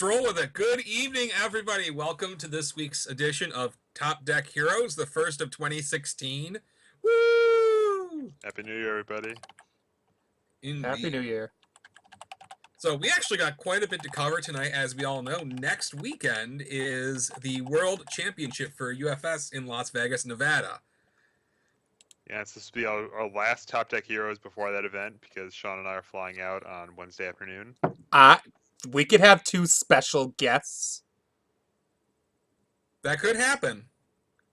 Let's roll with it. Good evening, everybody. Welcome to this week's edition of Top Deck Heroes, the first of 2016. Woo! Happy New Year, everybody. Indeed. Happy New Year. So we actually got quite a bit to cover tonight. As we all know, next weekend is the World Championship for UFS in Las Vegas, Nevada. Yeah, it's supposed to be our last Top Deck Heroes before that event because Sean and I are flying out on Wednesday afternoon. We could have two special guests. That could happen.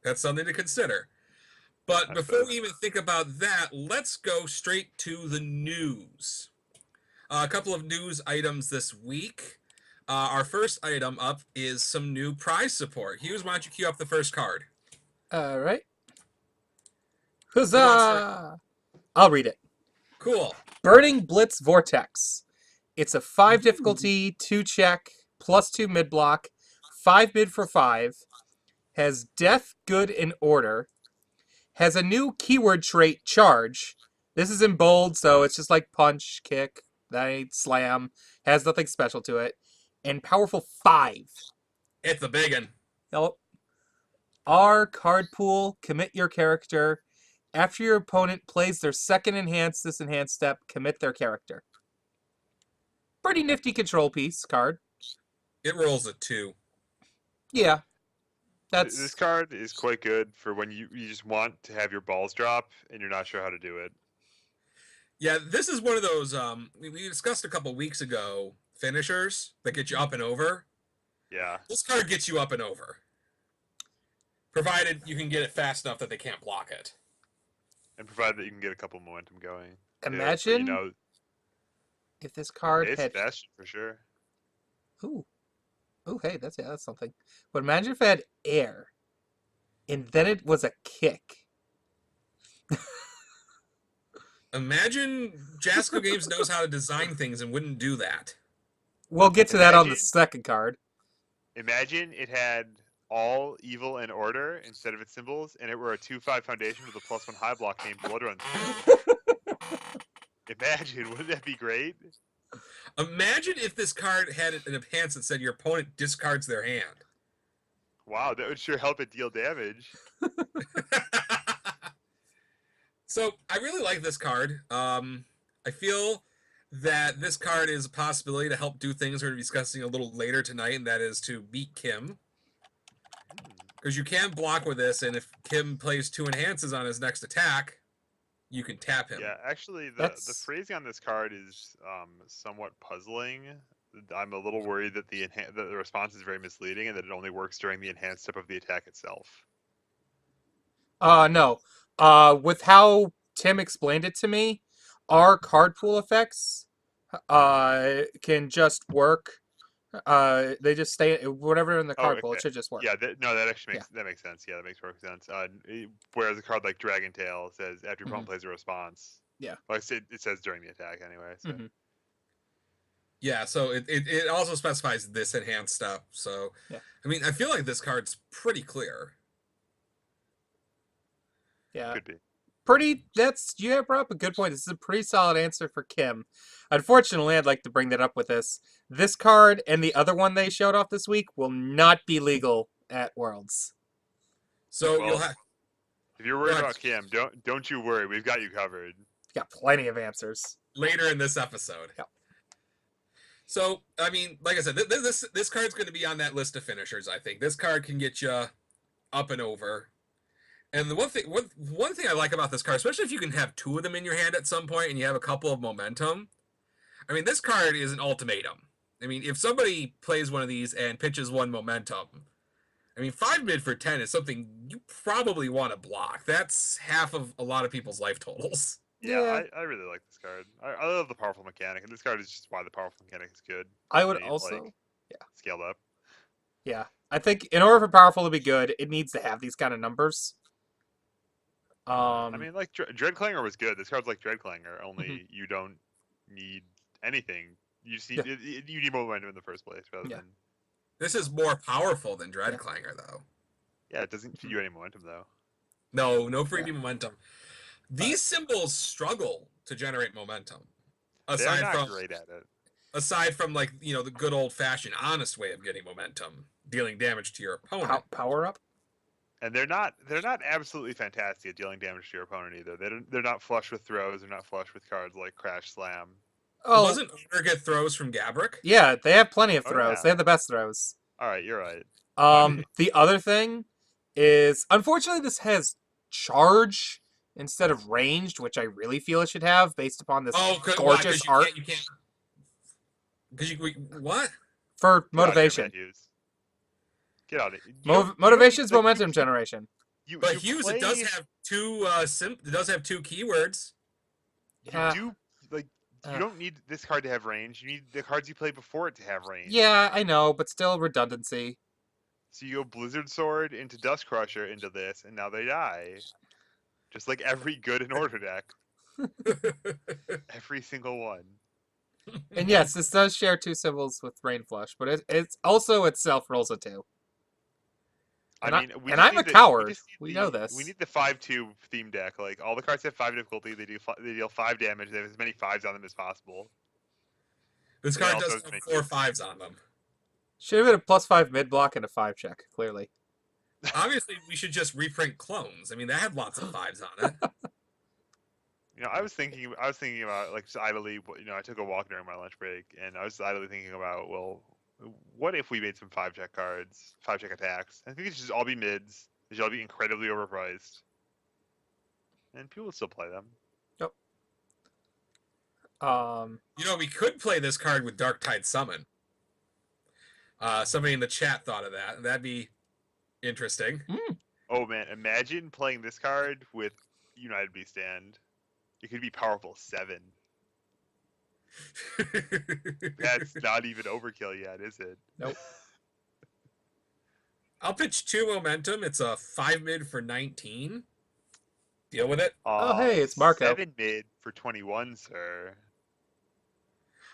That's something to consider. But before we even think about that, let's go straight to the news. A couple of news items this week. Our first item up is some new prize support. Hughes, why don't you cue up the first card? All right. Huzzah! I'll read it. Cool. Burning Blitz Vortex. It's a 5 difficulty, 2 check, +2 mid block, 5 mid for 5. Has Death, Good, and Order. Has a new keyword trait, Charge. This is in bold, so it's just like Punch, Kick, Slam. Has nothing special to it. And Powerful 5. It's a biggin. Yep. R card pool, commit your character. After your opponent plays their second this enhanced step, commit their character. Pretty nifty control piece card. It rolls a 2. Yeah. This card is quite good for when you just want to have your balls drop and you're not sure how to do it. Yeah, this is one of those, we discussed a couple weeks ago, finishers that get you up and over. Yeah. This card gets you up and over. Provided you can get it fast enough that they can't block it. And provided that you can get a couple momentum going. Imagine if this card it's had... best for sure. Ooh, hey, that's something. But imagine if it had air, and then it was a kick. Imagine Jasco Games knows how to design things and wouldn't do that. We'll get to that on the second card. Imagine it had all evil and order instead of its symbols, and it were a 2/5 foundation with a +1 high block named Bloodrun. Imagine, wouldn't that be great? Imagine if this card had an enhance that said your opponent discards their hand. Wow, that would sure help it deal damage. So, I really like this card. I feel that this card is a possibility to help do things we're discussing a little later tonight, and that is to beat Kim. Because you can block with this, and if Kim plays 2 enhances on his next attack, you can tap him. Yeah, actually, the phrasing on this card is somewhat puzzling. I'm a little worried that the response is very misleading and that it only works during the enhanced step of the attack itself. No. With how Tim explained it to me, our card pool effects can just work. They just stay whatever in the card pool. It should just work. Yeah, that actually makes sense. Yeah, that makes perfect sense. Whereas a card like Dragon Tail says after your opponent plays a response. Yeah. Well, it says during the attack anyway. So. Yeah, so it also specifies this enhanced step. So, yeah. I mean, I feel like this card's pretty clear. Yeah. Could be. You brought up a good point. This is a pretty solid answer for Kim. Unfortunately, I'd like to bring that up with this. This card and the other one they showed off this week will not be legal at Worlds. So you'll have... If you're worried about Kim, don't you worry. We've got you covered. Got plenty of answers. Later in this episode. Yep. So, I mean, like I said, this card's going to be on that list of finishers, I think. This card can get you up and over. And the one thing I like about this card, especially if you can have 2 of them in your hand at some point and you have a couple of momentum, I mean, this card is an ultimatum. I mean, if somebody plays one of these and pitches 1 momentum, I mean, 5 mid for 10 is something you probably want to block. That's half of a lot of people's life totals. Yeah, I really like this card. I love the powerful mechanic, and this card is just why the powerful mechanic is good. I would also... Scaled up. Yeah. I think in order for powerful to be good, it needs to have these kind of numbers. I mean, like, Dreadclanger was good. This card's like Dreadclanger, only you don't need anything. You just need you need momentum in the first place rather than... This is more powerful than Dreadclanger, though. Yeah, it doesn't feed you any momentum, though. No freebie momentum. These symbols struggle to generate momentum. They're not great at it. aside from like the good old fashioned honest way of getting momentum, dealing damage to your opponent. Power up. And they're not absolutely fantastic at dealing damage to your opponent either. They're not flush with throws. They're not flush with cards like Crash Slam. Oh, Doesn't Honor get throws from Gabrick? yeah, they have plenty of Oh, throws. yeah. They have the best throws. All right, you're right. The other thing is, unfortunately, this has charge instead of ranged, which I really feel it should have based upon this gorgeous art You can't. Because what? for Get out of here, motivation. Matt Hughes. Get out of here. Motivation's momentum generation. But Hughes, it does have two. It does have two keywords. You don't need this card to have range. You need the cards you play before it to have range. Yeah, I know, but still redundancy. So you go Blizzard Sword into Dust Crusher into this, and now they die. Just like every good in order deck. Every single one. And yes, this does share two symbols with Rain Flush, but it's also itself rolls a 2. And I mean, I'm a coward. We know this. We need the 5/2 theme deck. Like all the cards have 5 difficulty. They deal 5 damage. They have as many 5s on them as possible. This It card also does has have 4 5s on them. Should have been a +5 mid block and a 5 check, clearly. Obviously, we should just reprint clones. I mean, that had lots of 5s on it. I was thinking about like just idly. I took a walk during my lunch break, and I was idly thinking about, well, what if we made some 5-check cards, 5-check attacks? I think it should just all be mids. They should all be incredibly overpriced, and people will still play them. We could play this card with Dark Tide Summon. Somebody in the chat thought of that. That'd be interesting. Oh man, imagine playing this card with United Beast Stand. It could be powerful 7. That's not even overkill yet, is it? Nope. I'll pitch 2 momentum. It's a 5 mid for 19. Deal with it. Oh, hey, it's Marco. 7 mid for 21, sir.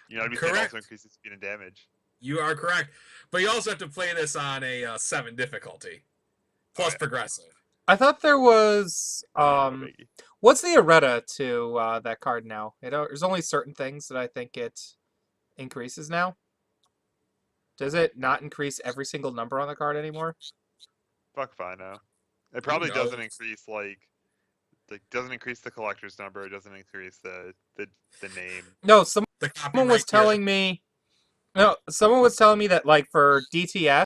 United Beast Stand Correct. also increases speed and damage. You are correct. But you also have to play this on a 7 difficulty. Plus Alright. progressive. I thought there was No biggie. what's the errata to that card now? There's only certain things that I think it increases now. Does it not increase every single number on the card anymore? Fuck if I know. It probably knows? doesn't increase doesn't increase the collector's number. It doesn't increase the name. No, The someone copyright was telling me. No, someone was telling me that like for DTS,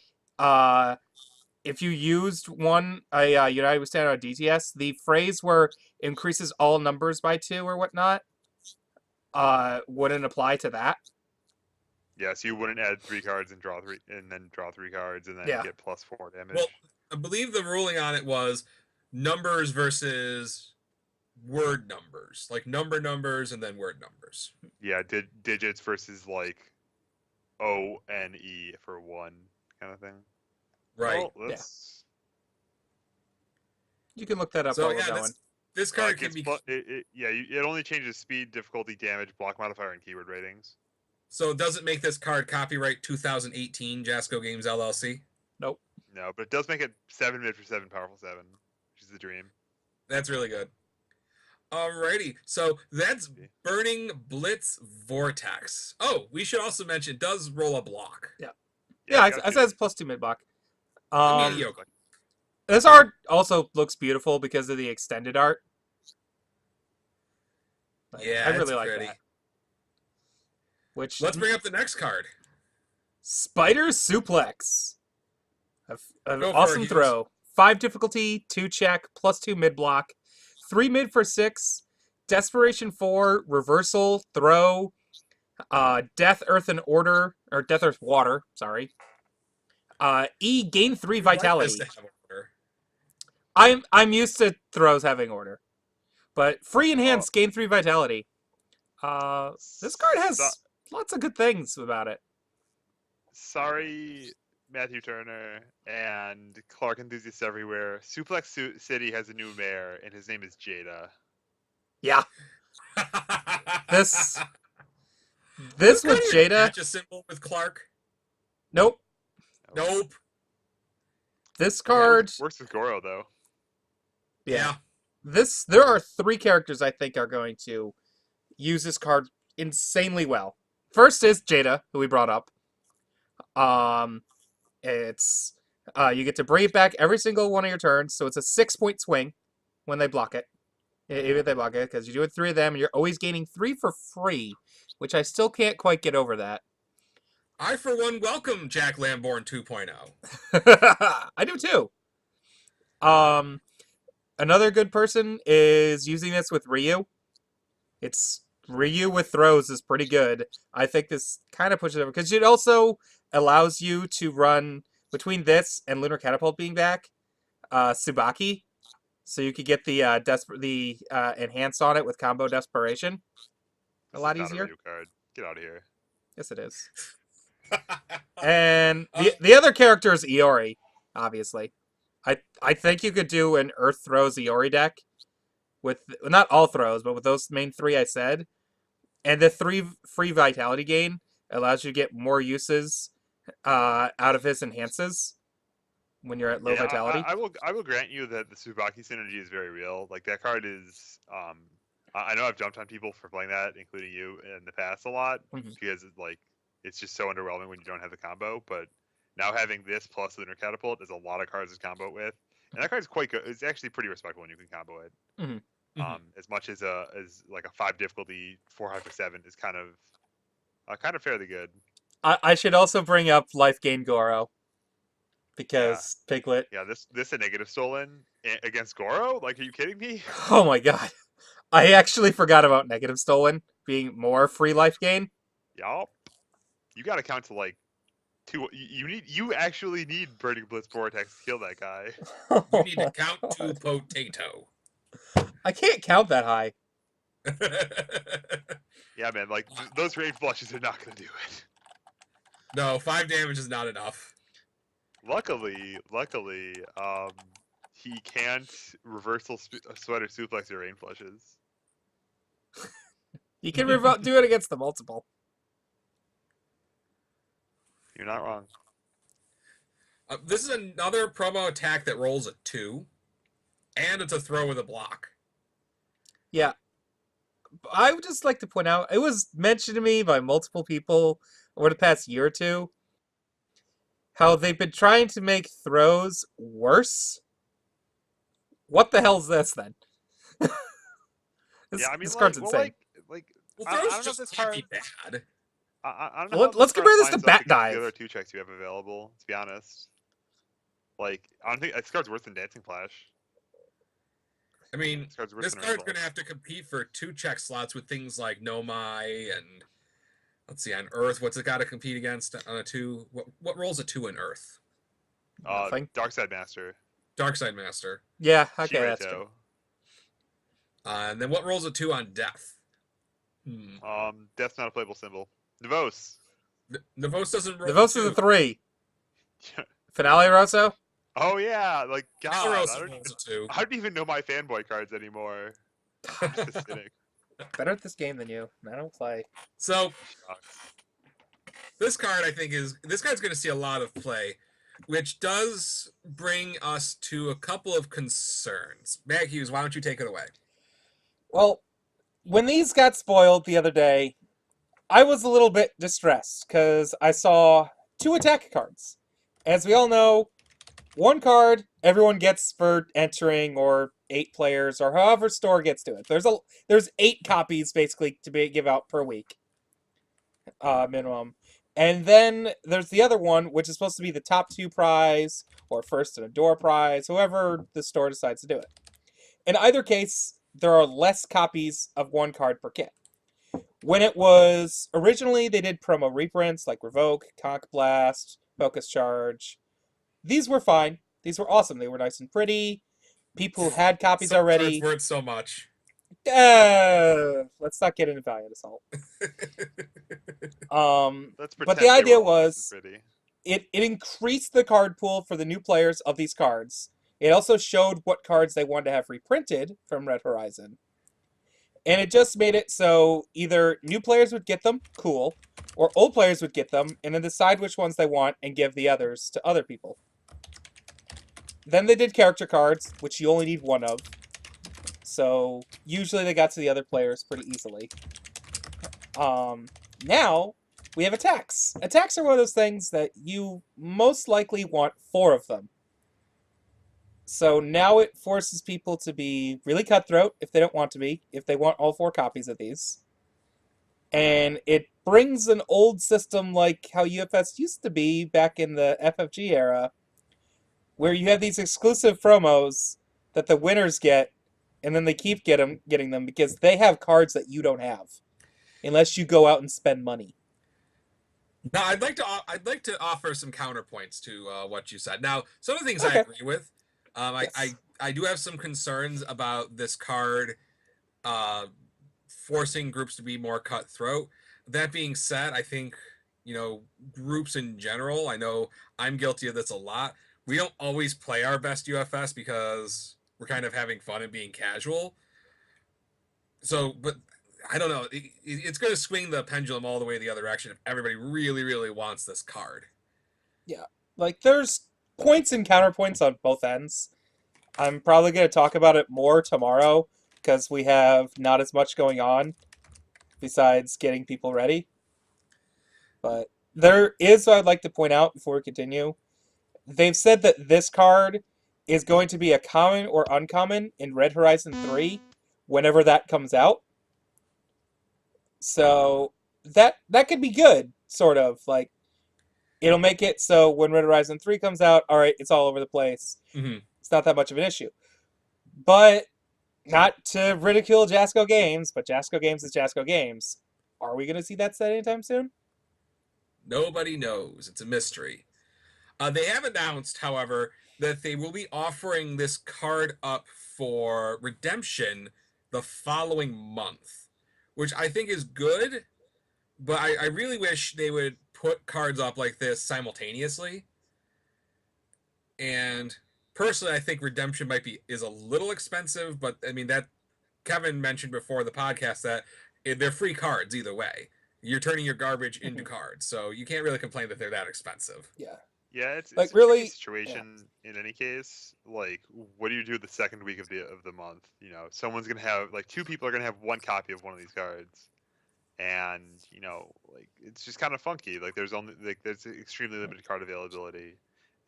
if you used a United Stand on DTS, the phrase where increases all numbers by 2 or whatnot, wouldn't apply to that. Yeah, so you wouldn't add 3 cards and draw 3, and then draw 3 cards and then Yeah. get +4 damage. Well, I believe the ruling on it was numbers versus word numbers. Like numbers and then word numbers. yeah, digits versus like O N E for 1 kind of thing. Right. Well, let's, You can look that up So while we're yeah, going. this it card can gets be it only changes speed, difficulty, damage, block modifier, and keyword ratings. so does it make this card copyright 2018 Jasco Games LLC? Nope. No, but it does make it 7 mid for 7 powerful 7, which is the dream. That's really good. Alrighty, so that's Burning Blitz Vortex. Oh, we should also mention it does roll a block. Yeah, you I got said to. it's +2 mid block. Mediocre. This art also looks beautiful because of the extended art. Like, Yeah, I it's really like pretty. that. Which Let's bring up the next card. Spider Suplex. An Go for awesome it, Hughes. throw. 5 difficulty, 2 check, +2 mid block, 3 mid for 6, Desperation 4, reversal, throw, Death, Earth, and Order, or Death, Earth, Water, sorry. E, gain 3 We'd like this vitality. to have order. I'm used to throws having order. But free enhance, gain 3 vitality. This card has So- lots of good things about it. Sorry, Matthew Turner and Clark enthusiasts everywhere. Suplex City has a new mayor, and his name is Jada. Yeah. This Does with Cody Jada. match a symbol with Clark? Nope. Nope. This card. Works with Goro though. Yeah. There are 3 characters I think are going to use this card insanely well. First is Jada, who we brought up. It's you get to bring it back every single one of your turns, so it's a 6-point swing when they block it. Even if they block it, because you do it 3 of them, and you're always gaining 3 for free, which I still can't quite get over that. I, for one, welcome Jack Lamborn 2.0. I do too. Another good person is using this with Ryu. It's Ryu with throws is pretty good. I think this kind of pushes it over because it also allows you to run between this and Lunar Catapult being back, Tsubaki, so you could get the enhance on it with combo desperation. A lot easier. Ryu card. Get out of here. Yes, it is. And the other character is Iori, obviously. I think you could do an Earth Throws Iori deck with not all throws, but with those main 3 I said. And the 3 free vitality gain allows you to get more uses out of his enhances when you're at low vitality. I will grant you that the Tsubaki synergy is very real. Like that card is I know I've jumped on people for playing that, including you in the past a lot, because it's just so underwhelming when you don't have the combo. But now having this plus Lunar Catapult is a lot of cards to combo with, and that card's quite good. It's actually pretty respectable when you can combo it. As much as like a 5 difficulty 4 high for 7 is kind of fairly good. I should also bring up Life Gain Goro because Piglet. Yeah, this a negative stolen against Goro? Like, are you kidding me? Oh my god, I actually forgot about negative stolen being more free life gain. Yup. You got to count to like 2. You actually need Burning Blitz Vortex to kill that guy. You need to count to potato. I can't count that high. Yeah, man. Like those range flushes are not going to do it. No, 5 damage is not enough. Luckily, he can't reversal sweater suplex your rain flushes. You can do it against the multiple. You're not wrong. This is another promo attack that rolls a 2, and it's a throw with a block. Yeah. I would just like to point out, it was mentioned to me by multiple people over the past year or two, how they've been trying to make throws worse. What the hell's this then? This card's insane. Throws just can't be bad. I don't know. Let's compare this to Bat Dive. The other 2 checks you have available, to be honest. Like, I don't think this card's worse than Dancing Flash. I mean, this card's going to have to compete for 2 check slots with things like Nomai and, let's see, on Earth, what's it got to compete against on a 2? What rolls a 2 in Earth? Darkside Master. Darkside Master. Yeah, okay, that's true. And then what rolls a 2 on Death? Death's not a playable symbol. Nevos. Nevos doesn't roll. Nevos is a 3. Finale Rosso? Oh yeah, like God, I don't even know my fanboy cards anymore. I'm just a cynic. Better at this game than you. I don't play. So this card, I think, this card's going to see a lot of play, which does bring us to a couple of concerns. Matt Hughes, why don't you take it away? Well, when these got spoiled the other day, I was a little bit distressed because I saw 2 attack cards. As we all know, 1 card everyone gets for entering, or 8 players, or however store gets to it. There's 8 copies basically to give out per week, minimum. And then there's the other one, which is supposed to be the top 2 prize, or first in a door prize, whoever the store decides to do it. In either case, there are less copies of 1 card per kit. When it was originally, they did promo reprints like Revoke, Conch Blast, Focus Charge. These were fine. These were awesome. They were nice and pretty. People who had copies already. Worth so much. Let's not get into Valiant Assault. But the idea was it increased the card pool for the new players of these cards. It also showed what cards they wanted to have reprinted from Red Horizon. And it just made it so either new players would get them, cool, or old players would get them and then decide which ones they want and give the others to other people. Then they did character cards, which you only need 1 of. So usually they got to the other players pretty easily. Now we have attacks. Attacks are one of those things that you most likely want 4 of them. So now it forces people to be really cutthroat if they don't want to be, if they want all 4 copies of these. And it brings an old system like how UFS used to be back in the FFG era, where you have these exclusive promos that the winners get, and then they keep getting them because they have cards that you don't have, unless you go out and spend money. Now, I'd like to offer some counterpoints to what you said. Now, some of the things I Okay. agree with. Yes. I do have some concerns about this card forcing groups to be more cutthroat. That being said, I think, groups in general, I know I'm guilty of this a lot. We don't always play our best UFS because we're kind of having fun and being casual. So, but I don't know. It's going to swing the pendulum all the way the other direction if everybody really, really wants this card. Yeah. Like, there's points and counterpoints on both ends. I'm probably going to talk about it more tomorrow because we have not as much going on besides getting people ready. But there is what I'd like to point out before we continue. They've said that this card is going to be a common or uncommon in Red Horizon 3 whenever that comes out. So that could be good, sort of. Like, it'll make it so when Red Horizon 3 comes out, all right, it's all over the place. Mm-hmm. It's not that much of an issue. But not to ridicule Jasco Games, but Jasco Games is Jasco Games. Are we going to see that set anytime soon? Nobody knows. It's a mystery. They have announced, however, that they will be offering this card up for redemption the following month, which I think is good, but I really wish they would put cards up like this simultaneously. And personally, I think redemption is a little expensive, but I mean that Kevin mentioned before the podcast that they're free cards either way. You're turning your garbage into cards, so you can't really complain that they're that expensive. Yeah. Yeah, it's Like, a really- tricky situation in any case. Like, what do you do the second week of the month? Someone's gonna have, like, 2 people are gonna have 1 copy of one of these cards, and like, it's just kind of funky. Like, there's extremely limited card availability,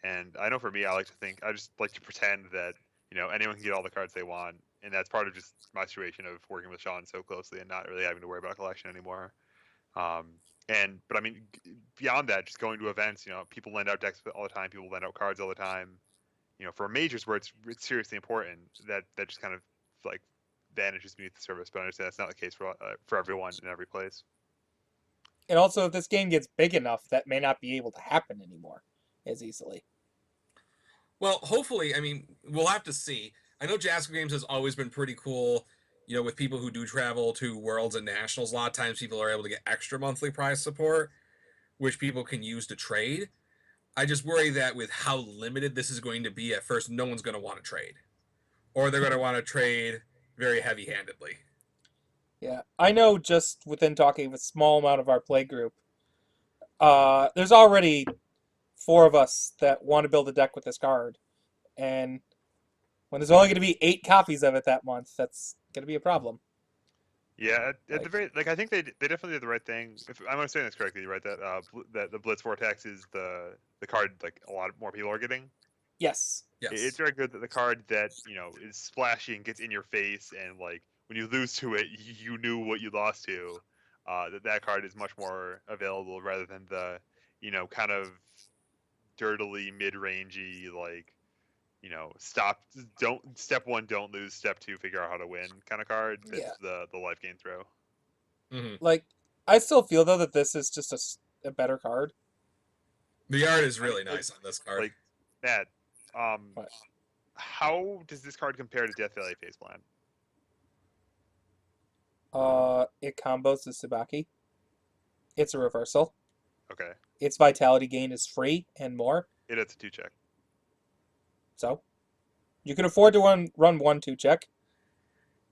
and I know for me, I just like to pretend that anyone can get all the cards they want, and that's part of just my situation of working with Sean so closely and not really having to worry about collection anymore. But I mean, beyond that, just going to events, people lend out decks all the time. People lend out cards all the time. For majors where it's seriously important, that just kind of like vanishes beneath the surface. But I understand that's not the case for everyone in every place. And also, if this game gets big enough, that may not be able to happen anymore as easily. Well, hopefully, I mean, we'll have to see. I know Jasco Games has always been pretty cool, with people who do travel to Worlds and Nationals. A lot of times people are able to get extra monthly prize support, which people can use to trade. I just worry that with how limited this is going to be at first, no one's going to want to trade. Or they're going to want to trade very heavy-handedly. Yeah, I know just within talking with a small amount of our play group, there's already 4 of us that want to build a deck with this card. And when there's only going to be 8 copies of it that month, that's going to be a problem. Yeah, at the very, like, I think they definitely did the right thing. If I'm understanding this correctly, right? That the Blitz Vortex is the card like a lot more people are getting. Yes. Yes. It's very good that the card that is splashy and gets in your face, and like when you lose to it, you knew what you lost to. That card is much more available rather than the kind of dirtily mid-rangey, like step 1 don't lose, step 2 figure out how to win kind of card. That's the life gain throw. Mm-hmm. Like, I still feel, though, that this is just a better card. The art is really nice on this card. Like, Matt, What? how does this card compare to Death Valley Phase Plan? It combos the Tsubaki. It's a reversal. Okay, Its vitality gain is free and more. it's a 2-check. So, you can afford to run 1 2-check.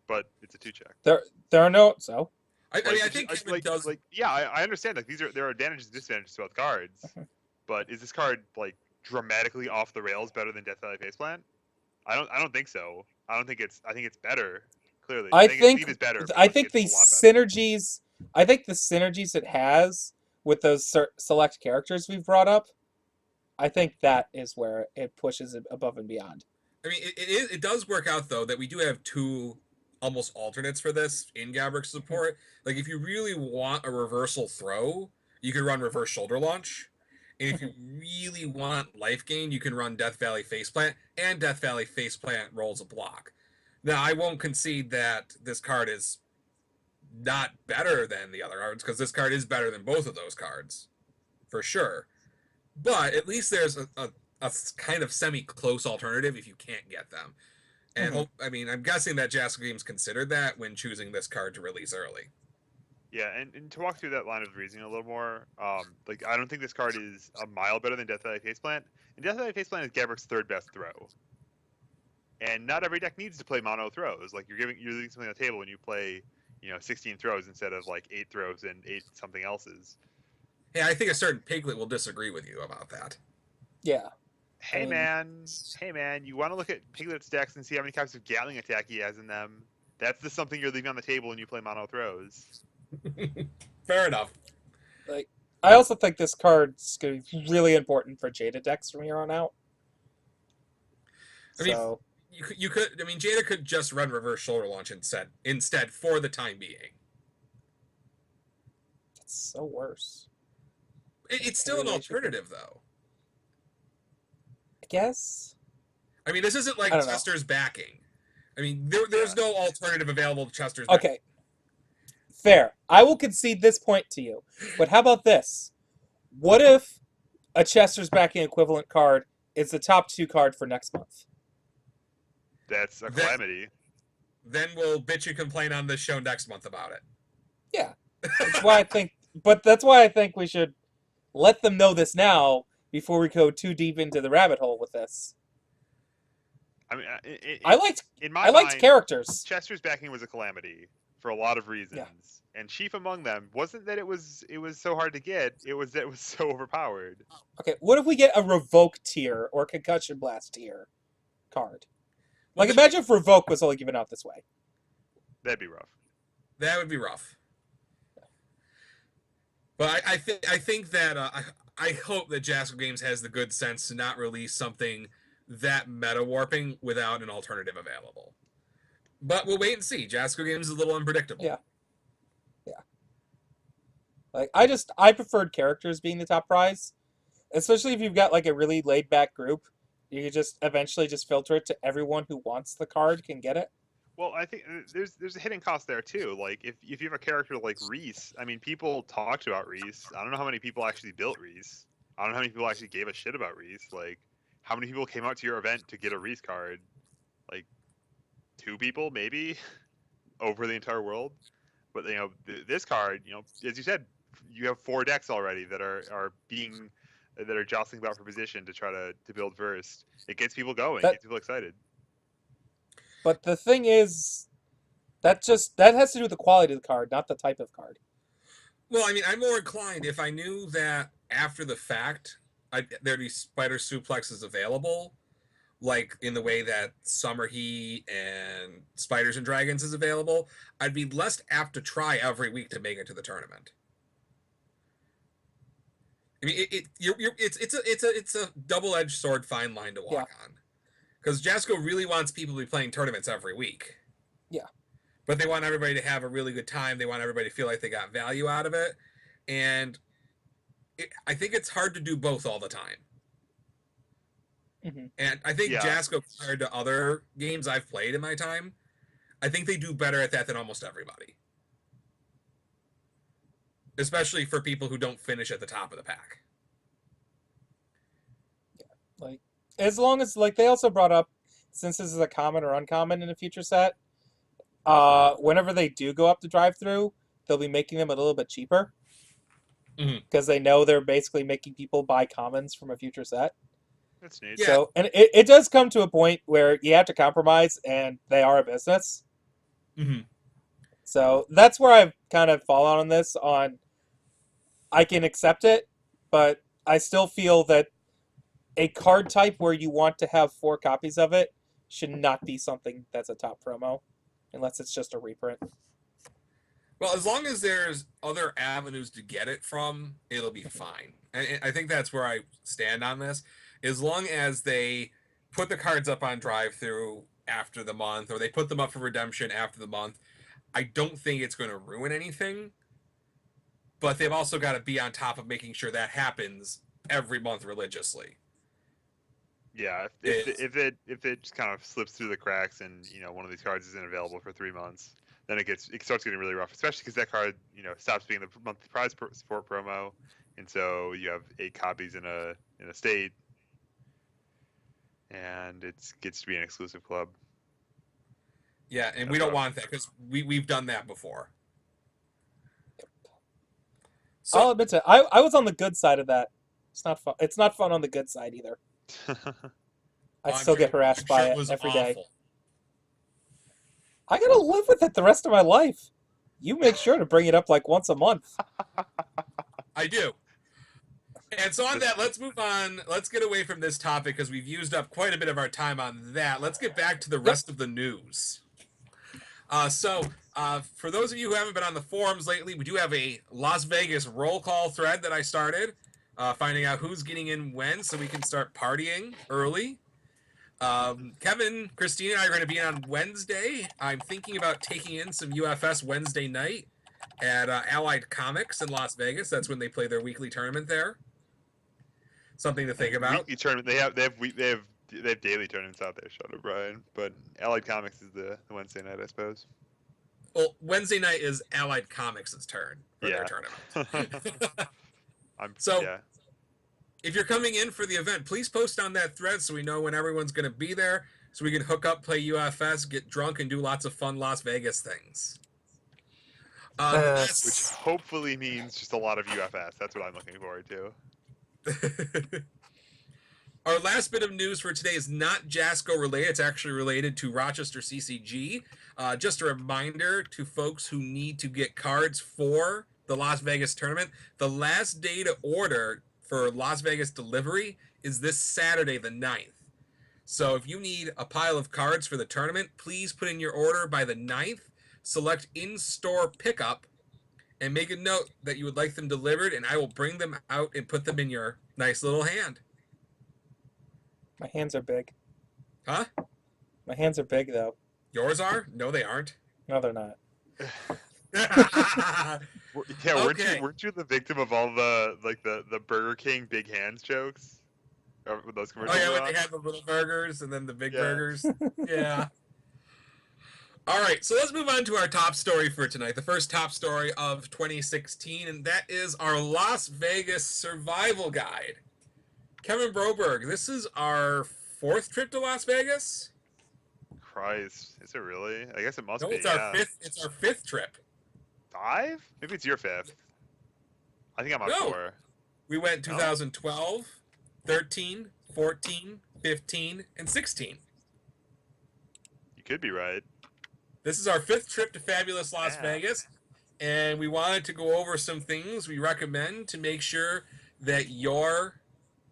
But it's a 2-check. There are no so. I think Kevin does. I understand. Like, there are advantages and disadvantages to both cards, but is this card like dramatically off the rails better than Death Valley Phase Plan? I don't think so. I think it's better. Clearly, I it's think seen as better. But I think it's the a lot better. synergies. I think the synergies it has with those select characters we've brought up, I think that is where it pushes it above and beyond. I mean, it does work out though that we do have two almost alternates for this in Gavrik's support. Like if you really want a reversal throw, you can run reverse shoulder launch. And if you really want life gain, you can run Death Valley Faceplant, and Death Valley Faceplant rolls a block. Now, I won't concede that this card is not better than the other cards, because this card is better than both of those cards, for sure. But at least there's a kind of semi-close alternative if you can't get them. And I mean, I'm guessing that Jasco Games considered that when choosing this card to release early. Yeah, and to walk through that line of reasoning a little more, like I don't think this card is a mile better than Death Valley Faceplant. And Death Valley Faceplant is Gavrik's third best throw. And not every deck needs to play mono throws. Like you're leaving something on the table when you play, 16 throws instead of like 8 throws and 8 something else's. Hey, I think a certain Piglet will disagree with you about that. Yeah. Hey man, you want to look at Piglet's decks and see how many types of Gatling attack he has in them. That's the something you're leaving on the table when you play mono throws. Fair enough. Like, I also think this card's going to be really important for Jada decks from here on out. I mean, you could. I mean, Jada could just run reverse shoulder launch instead for the time being. It's so worse. It's still an alternative, though. I guess. I mean, this isn't like Chester's backing. I mean, there's no alternative available to Chester's backing. Okay. Fair. I will concede this point to you. But how about this? What if a Chester's backing equivalent card is the top 2 card for next month? That's a calamity. Then we'll bitch and complain on this show next month about it. Yeah. That's why I think we should let them know this now before we go too deep into the rabbit hole with this. I mean, I liked characters. Chester's backing was a calamity for a lot of reasons, and chief among them wasn't that it was so hard to get; it was that it was so overpowered. Okay, what if we get a Revoke tier or Concussion Blast tier card? Like, imagine if Revoke was only given out this way. That'd be rough. That would be rough. But I think that I hope that Jasco Games has the good sense to not release something that meta warping without an alternative available. But we'll wait and see. Jasco Games is a little unpredictable. Yeah. Like, I preferred characters being the top prize, especially if you've got like a really laid back group. You could just eventually just filter it to everyone who wants the card can get it. Well, I think there's a hidden cost there too. Like if you have a character like Reese, I mean, people talked about Reese. I don't know how many people actually built Reese. I don't know how many people actually gave a shit about Reese. Like, how many people came out to your event to get a Reese card? Like, 2 people maybe over the entire world. But this card, as you said, you have 4 decks already that are jostling about for position to try to build first. It gets people going. It gets people excited. But the thing is, that has to do with the quality of the card, not the type of card. Well, I mean, I'm more inclined if I knew that after the fact there'd be Spider Suplexes available, like in the way that Summer Heat and Spiders and Dragons is available, I'd be less apt to try every week to make it to the tournament. I mean, it's a double-edged sword, fine line to walk on. Because Jasco really wants people to be playing tournaments every week. Yeah. But they want everybody to have a really good time. They want everybody to feel like they got value out of it. And I think it's hard to do both all the time. Mm-hmm. And I think Jasco, compared to other games I've played in my time, I think they do better at that than almost everybody. Especially for people who don't finish at the top of the pack. Yeah, like, as long as, like, they also brought up, since this is a common or uncommon in a future set, whenever they do go up to drive-through, they'll be making them a little bit cheaper. Because they know they're basically making people buy commons from a future set. That's neat. So, and it does come to a point where you have to compromise, and they are a business. Mm-hmm. So that's where I've kind of fallen on this. I can accept it, but I still feel that a card type where you want to have 4 copies of it should not be something that's a top promo, unless it's just a reprint. Well, as long as there's other avenues to get it from, it'll be fine. And I think that's where I stand on this. As long as they put the cards up on drive through after the month, or they put them up for redemption after the month, I don't think it's going to ruin anything. But they've also got to be on top of making sure that happens every month religiously. Yeah, if it just kind of slips through the cracks and one of these cards isn't available for 3 months, then it starts getting really rough. Especially because that card stops being the monthly prize support promo, and so you have 8 copies in a state, and it gets to be an exclusive club. Yeah, and we don't want that because we've done that before. So, I'll admit to I was on the good side of that. It's not fun. It's not fun on the good side either. I still get harassed by it every day. I gotta live with it the rest of my life. You make sure to bring it up like once a month. I do. And so on that, let's move on. Let's get away from this topic because we've used up quite a bit of our time on that. Let's get back to the rest of the news. For those of you who haven't been on the forums lately, we do have a Las Vegas roll call thread that I started, finding out who's getting in when so we can start partying early. Kevin, Christina, and I are going to be on Wednesday. I'm thinking about taking in some UFS Wednesday night at Allied Comics in Las Vegas. That's when they play their weekly tournament there. Something to think about. Weekly tournament. They have daily tournaments out there, Shut Up, Brian. But Allied Comics is the Wednesday night, I suppose. Well, Wednesday night is Allied Comics' turn for their tournament. If you're coming in for the event, please post on that thread so we know when everyone's going to be there, so we can hook up, play UFS, get drunk, and do lots of fun Las Vegas things. Which hopefully means just a lot of UFS. That's what I'm looking forward to. Our last bit of news for today is not Jasco related. It's actually related to Rochester CCG. Just a reminder to folks who need to get cards for the Las Vegas tournament. The last day to order for Las Vegas delivery is this Saturday, the 9th. So if you need a pile of cards for the tournament, please put in your order by the 9th. Select in-store pickup and make a note that you would like them delivered, and I will bring them out and put them in your nice little hand. My hands are big. Huh? My hands are big, though. Yours are? No, they aren't. No, they're not. Weren't you the victim of all the Burger King big hands jokes? Those commercials. Oh yeah, when they had the little burgers and then the big burgers. Yeah. All right, so let's move on to our top story for tonight. The first top story of 2016, and that is our Las Vegas survival guide. Kevin Broberg, this is our 4th trip to Las Vegas. Christ, is it really? I guess it must be. No, it's our 5th. It's our 5th trip. 5? Maybe it's your 5th. I think I'm on 4. We went 2012, 13, 14, 15, and 16. You could be right. This is our 5th trip to fabulous Las Vegas, and we wanted to go over some things we recommend to make sure that your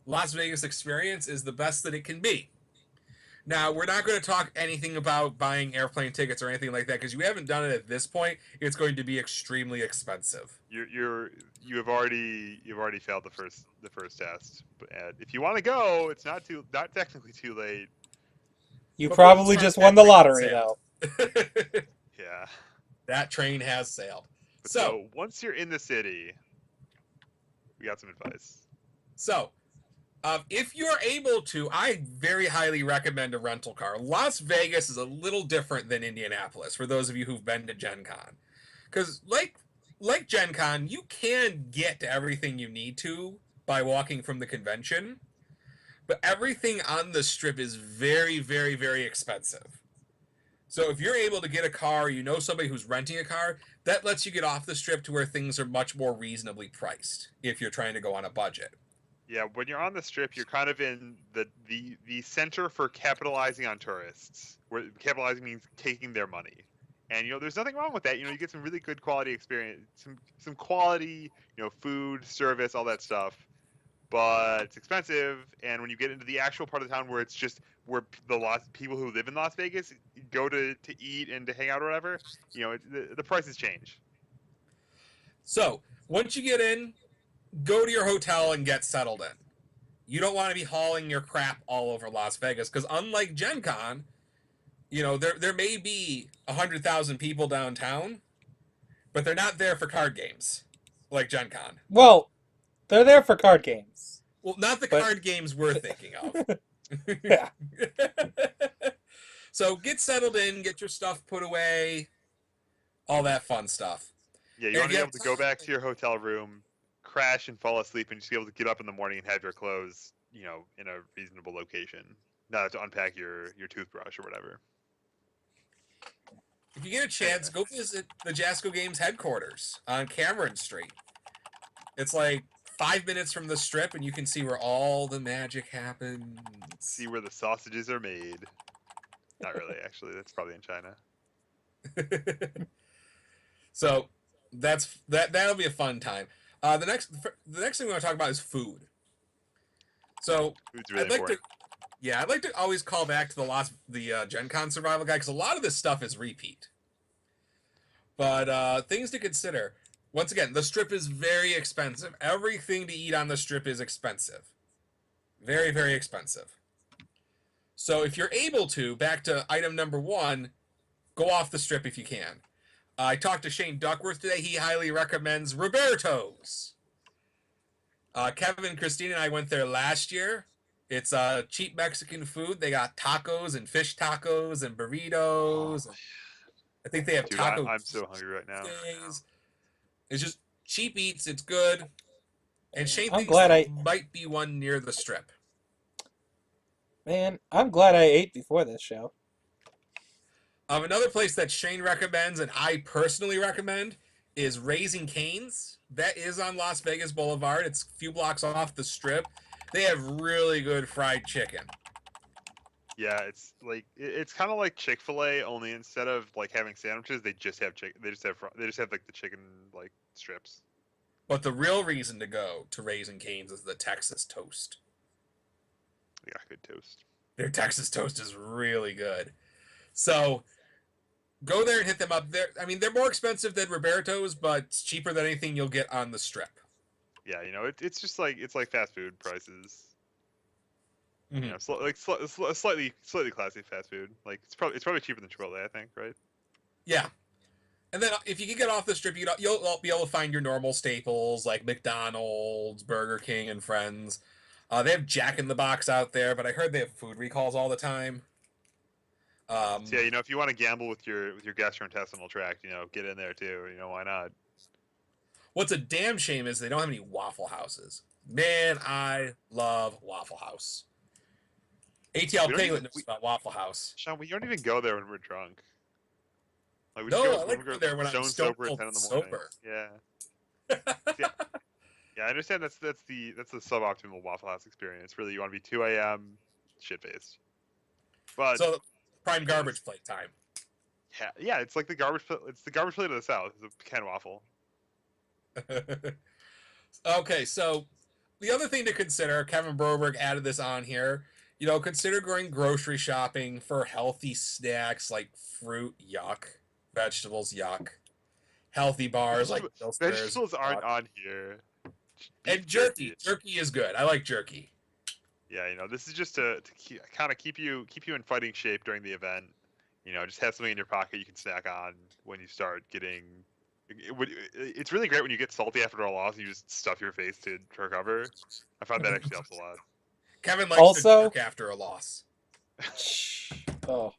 Las Vegas experience is the best that it can be. Now, we're not going to talk anything about buying airplane tickets or anything like that because you haven't done it at this point. It's going to be extremely expensive. You've already failed the first test. But if you want to go, it's not technically too late. You probably just won the lottery, though. Yeah. That train has sailed. So once you're in the city, we got some advice. So, if you're able to, I very highly recommend a rental car. Las Vegas is a little different than Indianapolis, for those of you who've been to Gen Con. Because like Gen Con, you can get to everything you need to by walking from the convention. But everything on the strip is very, very, very expensive. So if you're able to get a car, you know somebody who's renting a car, that lets you get off the strip to where things are much more reasonably priced if you're trying to go on a budget. Yeah, when you're on the strip, you're kind of in the center for capitalizing on tourists. Where capitalizing means taking their money. And there's nothing wrong with that. You get some really good quality experience, some quality, food, service, all that stuff. But it's expensive, and when you get into the actual part of the town where it's just where the people who live in Las Vegas go to eat and to hang out or whatever, the prices change. So once you get in, go to your hotel and get settled in. You don't want to be hauling your crap all over Las Vegas because unlike Gen Con, there may be 100,000 people downtown, but they're not there for card games like Gen Con. Well, they're there for card games. Well, not the But- card games we're thinking of. Yeah. So get settled in, get your stuff put away, all that fun stuff. Yeah, you And want to be yet- able to go back to your hotel room, crash and fall asleep, and just be able to get up in the morning and have your clothes, in a reasonable location. Not have to unpack your toothbrush or whatever. If you get a chance, go visit the Jasco Games headquarters on Cameron Street. It's like 5 minutes from the Strip, and you can see where all the magic happens. See where the sausages are made. Not really, actually. That's probably in China. So that'll be a fun time. The next thing we want to talk about is food. So Food's really I'd like important. I'd like to always call back to the Gen Con survival guide because a lot of this stuff is repeat. But things to consider. Once again, the Strip is very expensive. Everything to eat on the Strip is expensive. Very, very expensive. So if you're able to, back to item number 1, go off the Strip if you can. I talked to Shane Duckworth today. He highly recommends Roberto's. Kevin, Christine, and I went there last year. It's cheap Mexican food. They got tacos and fish tacos and burritos. I think they have Dude, tacos. I'm so hungry right now. Tuesdays. It's just cheap eats. It's good. And Shane I'm thinks glad there might be one near the Strip. Man, I'm glad I ate before this show. Another place that Shane recommends and I personally recommend is Raising Cane's. That is on Las Vegas Boulevard. It's a few blocks off the Strip. They have really good fried chicken. Yeah, it's like it's kind of like Chick-fil-A, only instead of like having sandwiches, they just have chicken. They just have like the chicken like strips. But the real reason to go to Raising Cane's is the Texas toast. They got good toast. Their Texas toast is really good. So go there and hit them up. They're more expensive than Roberto's, but it's cheaper than anything you'll get on the Strip. Yeah, it's just like fast food prices. Mhm. Slightly classy fast food. Like it's probably cheaper than Chipotle, I think, right? Yeah. And then if you can get off the Strip, you'll be able to find your normal staples like McDonald's, Burger King, and Friends. They have Jack in the Box out there, but I heard they have food recalls all the time. So yeah, if you want to gamble with your gastrointestinal tract, get in there too. Why not? What's a damn shame is they don't have any Waffle Houses. Man, I love Waffle House. ATL We don't Piglet even- knows about Waffle House. Sean, we don't even go there when we're drunk. Like we No, just I like going there when I'm stone sober at stone 10 in the cold morning. Yeah. Yeah, I understand that's the suboptimal Waffle House experience. Really, you want to be 2 a.m. shit faced. But So prime garbage plate time. yeah, it's like the garbage plate. It's the garbage plate of the South. It's a pecan waffle. Okay, so the other thing to consider, Kevin Broberg added this on here. Consider going grocery shopping for healthy snacks like fruit, yuck, vegetables, yuck, healthy bars like Milster's, Vegetables aren't yuck. on here. And Beef jerky. Jerky is good. I like jerky. Yeah, this is just to kind of keep you in fighting shape during the event. Just have something in your pocket you can snack on when you start getting. It's really great when you get salty after a loss and you just stuff your face to recover. I find that actually helps a lot. Kevin likes Also- to jerk after a loss. Oh.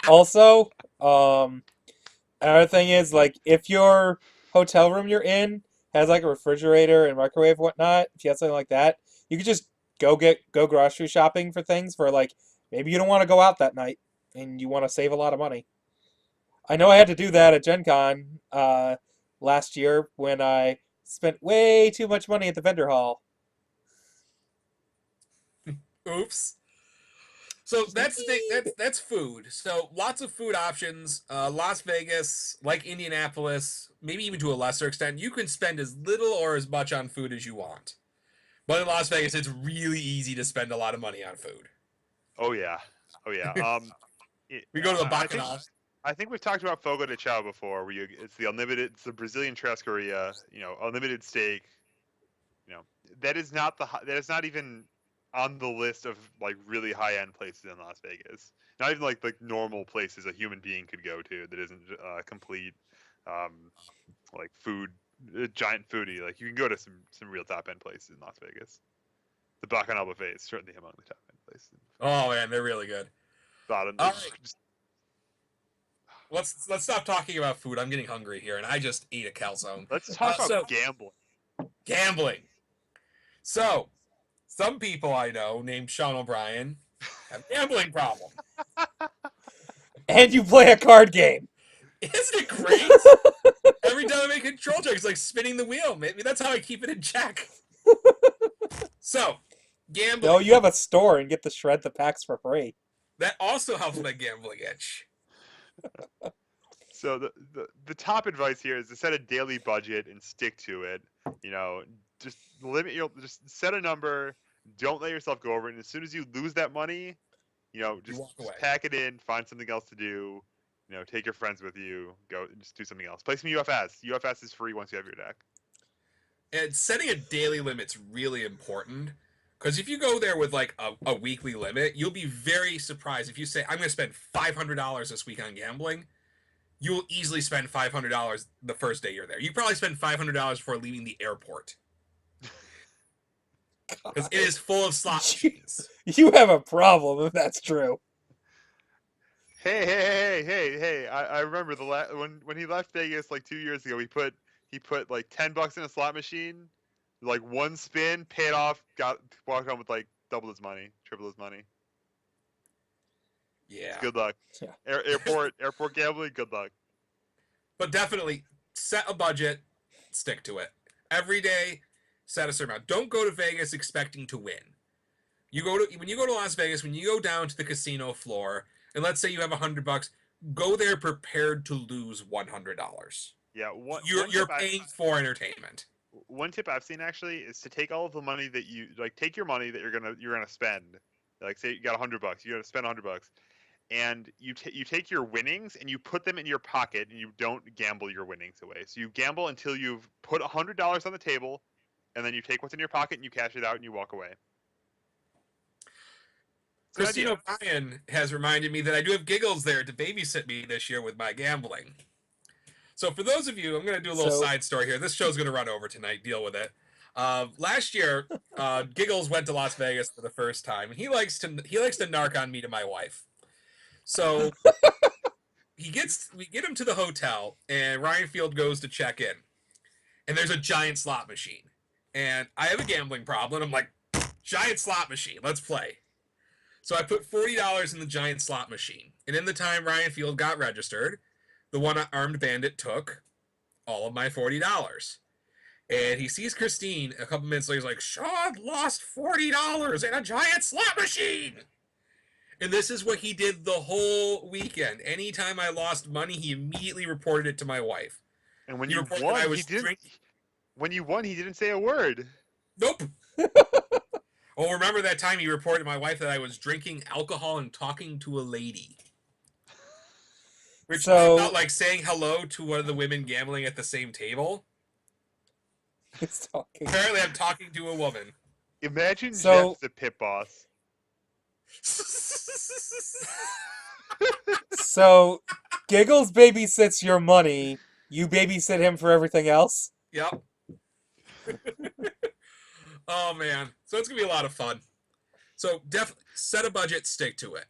Also, another thing is like if your hotel room you're in has like a refrigerator and microwave and whatnot, if you have something like that, you could just go grocery shopping for things for like maybe you don't want to go out that night and you want to save a lot of money. I know I had to do that at Gen Con last year when I spent way too much money at the vendor hall. Oops. So that's the thing. That's food. So lots of food options. Las Vegas, like Indianapolis, maybe even to a lesser extent, you can spend as little or as much on food as you want. But in Las Vegas, it's really easy to spend a lot of money on food. Oh yeah. We go to the I think- Bacchanal. I think we've talked about Fogo de Chao before, where it's the Brazilian Churrascaria, unlimited steak. That is not even on the list of like really high end places in Las Vegas. Not even like normal places a human being could go to that isn't complete like food giant foodie. Like you can go to some real top end places in Las Vegas. The Bacchanal Buffet is certainly among the top end places. Oh man, they're really good. All right. Let's stop talking about food. I'm getting hungry here, and I just ate a calzone. Let's talk about gambling. Gambling. So, some people I know named Sean O'Brien have a gambling problem. And you play a card game. Isn't it great? Every time I make a control check, it's like spinning the wheel. Maybe that's how I keep it in check. So, gambling. No, you have a store and get to shred the packs for free. That also helps my gambling itch. So the top advice here is to set a daily budget and stick to it. Just just set a number. Don't let yourself go over it. And as soon as you lose that money, just pack it in, find something else to do. Take your friends with you. Go and just do something else. Play some UFS. UFS is free once you have your deck. And setting a daily limit's really important. Because if you go there with like a weekly limit, you'll be very surprised if you say, I'm going to spend $500 this week on gambling. You'll easily spend $500 the first day you're there. You probably spend $500 before leaving the airport. Because it is full of slot machines. You have a problem if that's true. Hey! I remember when he left Vegas like 2 years ago. He put like $10 in a slot machine, like one spin, paid off, walked home with like double his money, triple his money. Yeah. Good luck. Yeah. Airport gambling, good luck. But definitely set a budget, stick to it. Every day, set a certain amount. Don't go to Vegas expecting to win. When you go to Las Vegas, when you go down to the casino floor, and let's say you have $100, go there prepared to lose $100. Yeah, you're paying for entertainment. One tip I've seen actually is to take all of the money that you take your money that you're gonna spend. Like say you got $100, you got to spend $100, and you take your winnings and you put them in your pocket and you don't gamble your winnings away. So you gamble until you've put $100 on the table, and then you take what's in your pocket and you cash it out and you walk away. Christine O'Brien has reminded me that I do have Giggles there to babysit me this year with my gambling. So for those of you, I'm going to do a little side story here. This show's going to run over tonight. Deal with it. Last year, Giggles went to Las Vegas for the first time, and he likes to narc on me to my wife. So we get him to the hotel, and Ryan Field goes to check in, and there's a giant slot machine, and I have a gambling problem. I'm like, giant slot machine, let's play. So I put $40 in the giant slot machine, and in the time Ryan Field got registered, the one-armed bandit took all of my $40. And he sees Christine a couple minutes later. He's like, Sean lost $40 in a giant slot machine. And this is what he did the whole weekend. Anytime I lost money, he immediately reported it to my wife. And when you won, he didn't say a word. Nope. Oh, remember that time he reported to my wife that I was drinking alcohol and talking to a lady. Which is not like saying hello to one of the women gambling at the same table. Apparently, I'm talking to a woman. Imagine Jeff's the pit boss. So, Giggles babysits your money. You babysit him for everything else? Yep. Oh, man. So it's going to be a lot of fun. So definitely set a budget, stick to it.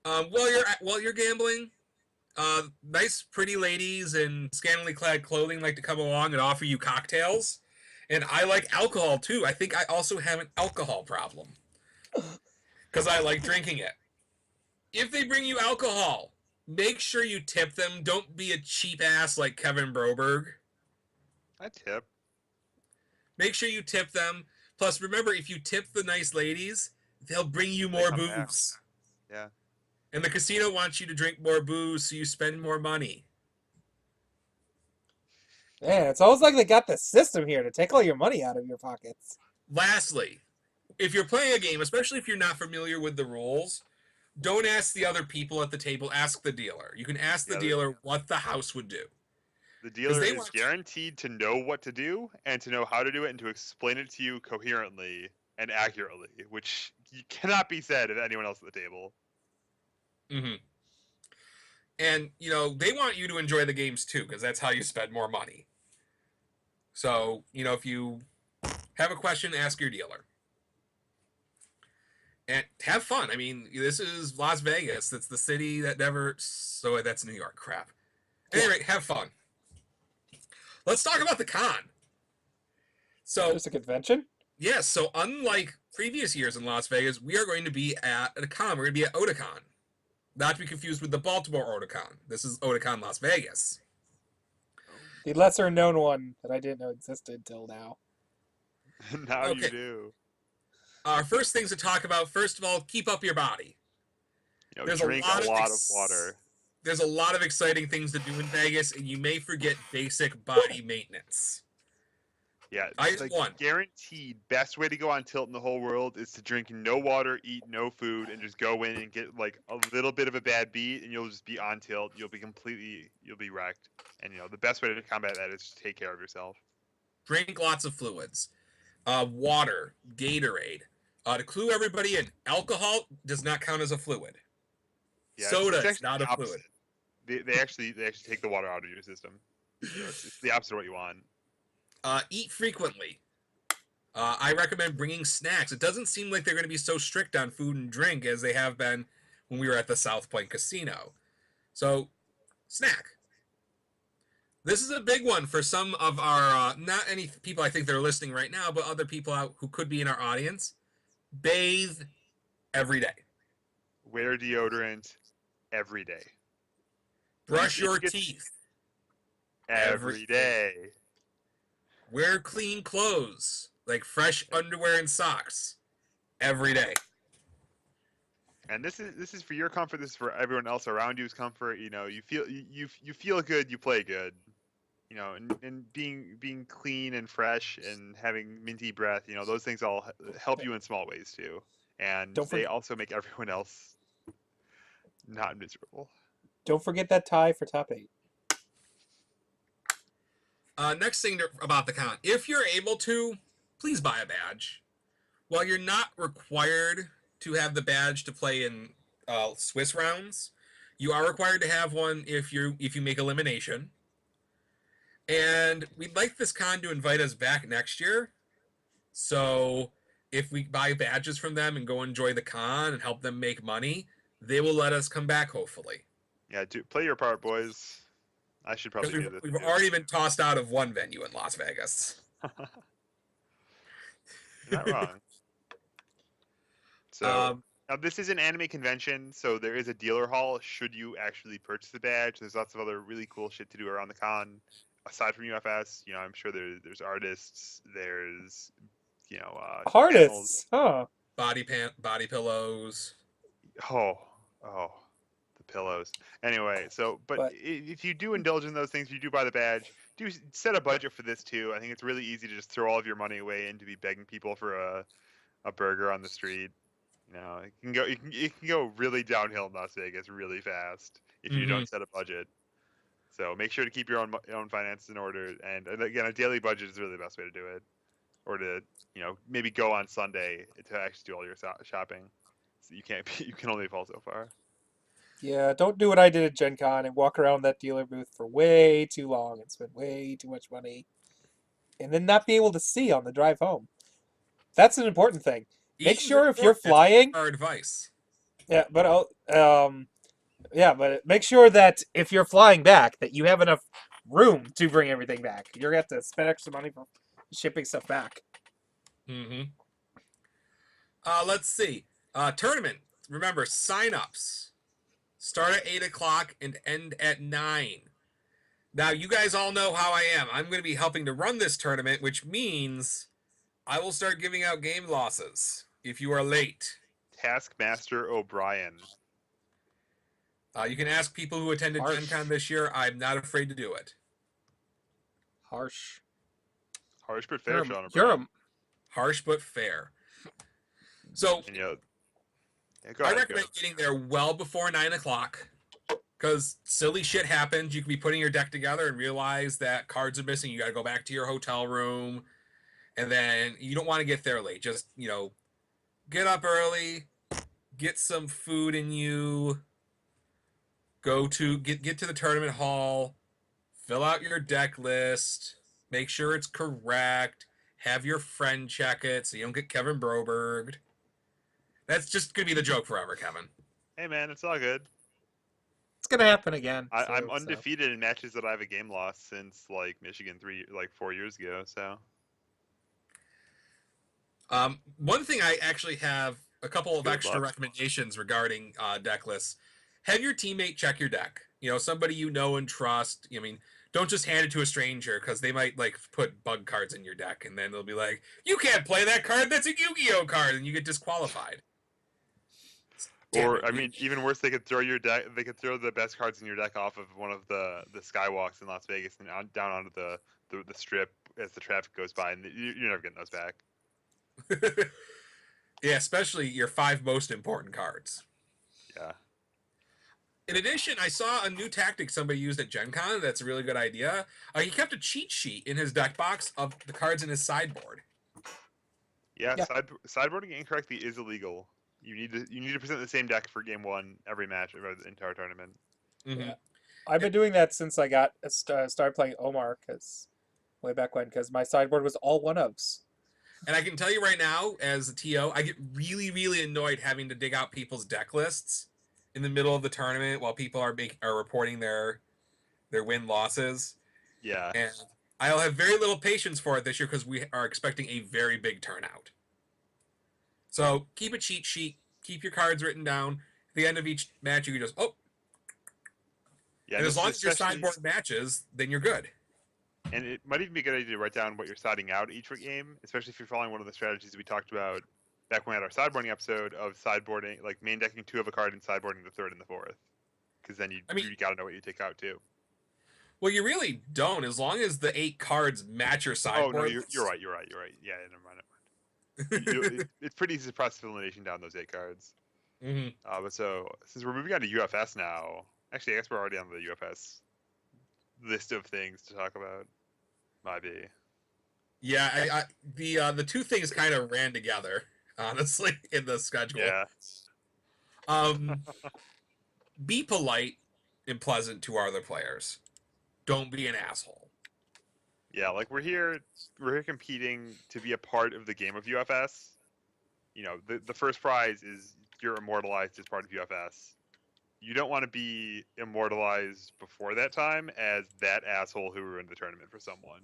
While you're gambling, nice, pretty ladies in scantily clad clothing like to come along and offer you cocktails. And I like alcohol, too. I think I also have an alcohol problem. Because I like drinking it. If they bring you alcohol, make sure you tip them. Don't be a cheap ass like Kevin Broberg. I tip. Make sure you tip them. Plus, remember, if you tip the nice ladies, they'll bring you more booze. Yeah. And the casino wants you to drink more booze, so you spend more money. Man, it's almost like they got the system here to take all your money out of your pockets. Lastly, if you're playing a game, especially if you're not familiar with the rules, don't ask the other people at the table. Ask the dealer. You can ask the Yeah, dealer what the house would do. the 'Cause dealer they is want guaranteed to know what to do and to know how to do it and to explain it to you coherently and accurately, which cannot be said of anyone else at the table. Mhm. And they want you to enjoy the games too, because that's how you spend more money. So if you have a question, ask your dealer. And have fun. I mean, this is Las Vegas. That's the city that never. So that's New York. Crap. At any rate, have fun. Let's talk about the con. So, There's a convention. yes. So, unlike previous years in Las Vegas, we are going to be at a con. We're going to be at Otakon. Not to be confused with the Baltimore Otakon. This is Otakon Las Vegas. The lesser known one that I didn't know existed till now. Now Okay. you do. Our first things to talk about, first of all, keep up your body. There's Drink a lot of water. There's a lot of exciting things to do in Vegas, and you may forget basic body maintenance. Yeah, one. Guaranteed best way to go on tilt in the whole world is to drink no water, eat no food, and just go in and get like a little bit of a bad beat, and you'll just be on tilt. You'll be wrecked. And the best way to combat that is to take care of yourself. Drink lots of fluids, water, Gatorade. To clue everybody in, alcohol does not count as a fluid. Yeah, Soda it's is not a fluid. They actually take the water out of your system. It's the opposite of what you want. Eat frequently. I recommend bringing snacks. It doesn't seem like they're going to be so strict on food and drink as they have been when we were at the South Point Casino. So, snack. This is a big one for some of our, not any people I think that are listening right now, but other people out who could be in our audience. Bathe every day. Wear deodorant every day. Brush your teeth every day. Wear clean clothes, like fresh underwear and socks, every day. And this is for your comfort. This is for everyone else around you's comfort. You feel good. You play good. And being clean and fresh and having minty breath. Those things all help you in small ways too. And they also make everyone else not miserable. Don't forget that tie for top 8. Next thing about the con. If you're able to, please buy a badge. While you're not required to have the badge to play in Swiss rounds, you are required to have one if you make elimination. And we'd like this con to invite us back next year. So if we buy badges from them and go enjoy the con and help them make money, they will let us come back, hopefully. Yeah, play your part, boys. I should probably do this. We've already been tossed out of one venue in Las Vegas. You're not wrong. So now this is an anime convention, so there is a dealer hall should you actually purchase the badge. There's lots of other really cool shit to do around the con. Aside from UFS, I'm sure there's artists, there's artists, huh? Body pillows. Oh, the pillows. Anyway, but if you do indulge in those things, if you do buy the badge, do set a budget for this too. I think it's really easy to just throw all of your money away and to be begging people for a burger on the street. It can go really downhill in Las Vegas really fast if you don't set a budget. So make sure to keep your own finances in order. And again, a daily budget is really the best way to do it. Or to maybe go on Sunday to actually do all your shopping. So you can only fall so far. Yeah, don't do what I did at Gen Con and walk around that dealer booth for way too long and spend way too much money, and then not be able to see on the drive home. That's an important thing. Make sure if you're flying. Our advice. Yeah, but make sure that if you're flying back, that you have enough room to bring everything back. You're gonna have to spend extra money for shipping stuff back. Let's see. Tournament. Remember, sign-ups start at 8 o'clock and end at 9. Now, you guys all know how I am. I'm going to be helping to run this tournament, which means I will start giving out game losses if you are late. Taskmaster O'Brien. You can ask people who attended Gen Con this year. I'm not afraid to do it. Harsh but fair, Sean O'Brien. Harsh but fair. So, and, Yeah, go I ahead, recommend getting there well before 9 o'clock. Because silly shit happens. You can be putting your deck together and realize that cards are missing. You got to go back to your hotel room. And then you don't want to get there late. Just, get up early, get some food in you, get to the tournament hall, fill out your deck list, make sure it's correct, have your friend check it so you don't get Kevin Broberg. That's just going to be the joke forever, Kevin. Hey man, it's all good. It's gonna happen again. I'm So- undefeated in matches that I have a game loss since like Michigan 4 years ago. So One thing I actually have a couple of Good extra luck. recommendations regarding deck lists. Have your teammate check your deck. Somebody you know and trust. Don't just hand it to a stranger because they might like put bug cards in your deck, and then they'll be like, "You can't play that card. That's a Yu-Gi-Oh card," and you get disqualified. Damn Or it. I mean, even worse, they could throw your deck. They could throw the best cards in your deck off of one of the skywalks in Las Vegas and down onto the strip as the traffic goes by, and you're never getting those back. Yeah, especially your 5 most important cards. Yeah. In addition, I saw a new tactic somebody used at Gen Con that's a really good idea. He kept a cheat sheet in his deck box of the cards in his sideboard. Yeah, Yeah. Sideboarding incorrectly is illegal. You need to present the same deck for game one every match of the entire tournament. Mm-hmm. Yeah. I've been doing that since I got started playing Omar, because way back when, because my sideboard was all one ofs. And I can tell you right now, as a TO, I get really, really annoyed having to dig out people's deck lists in the middle of the tournament while people are reporting their win losses. Yeah. And I'll have very little patience for it this year because we are expecting a very big turnout. So keep a cheat sheet, keep your cards written down. At the end of each match, you can just Yeah. and this as long is as your especially- sideboard matches, then you're good. And it might even be a good idea to write down what you're siding out each game, especially if you're following one of the strategies we talked about back when we had our sideboarding episode of sideboarding, like main decking 2 of a card and sideboarding the 3rd and the 4th. Because then you got to know what you take out too. Well, you really don't, as long as the 8 cards match your sideboard. Oh no, you're right. Yeah, never mind. It's pretty easy to process elimination down those 8 cards. Mm-hmm. But so since we're moving on to UFS now, actually, I guess we're already on the UFS list of things to talk about. Might be. Yeah, the 2 things kind of ran together, honestly, in the schedule. Yeah. Be polite and pleasant to our other players. Don't be an asshole. Yeah, like we're here competing to be a part of the game of UFS. The first prize is you're immortalized as part of UFS. You don't want to be immortalized before that time as that asshole who ruined the tournament for someone.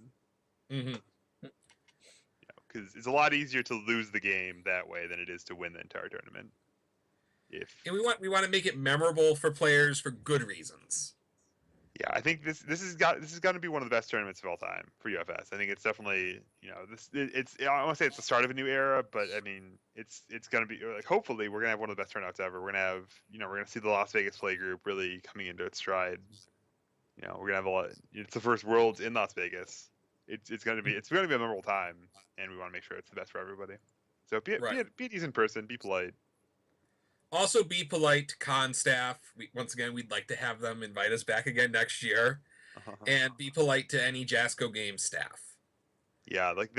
Mm-hmm. Because it's a lot easier to lose the game that way than it is to win the entire tournament. And we want to make it memorable for players for good reasons. Yeah, I think this is going to be one of the best tournaments of all time for UFS. I think it's definitely I don't want to say it's the start of a new era, but I mean it's going to be like, hopefully we're going to have one of the best turnouts ever. We're going to have we're going to see the Las Vegas Play Group really coming into its stride. We're going to have a lot. It's the first Worlds in Las Vegas. It's going to be a memorable time, and we want to make sure it's the best for everybody. So be a decent person, be polite. Also, be polite to con staff. Once again, we'd like to have them invite us back again next year. And be polite to any Jasco Games staff. Yeah, like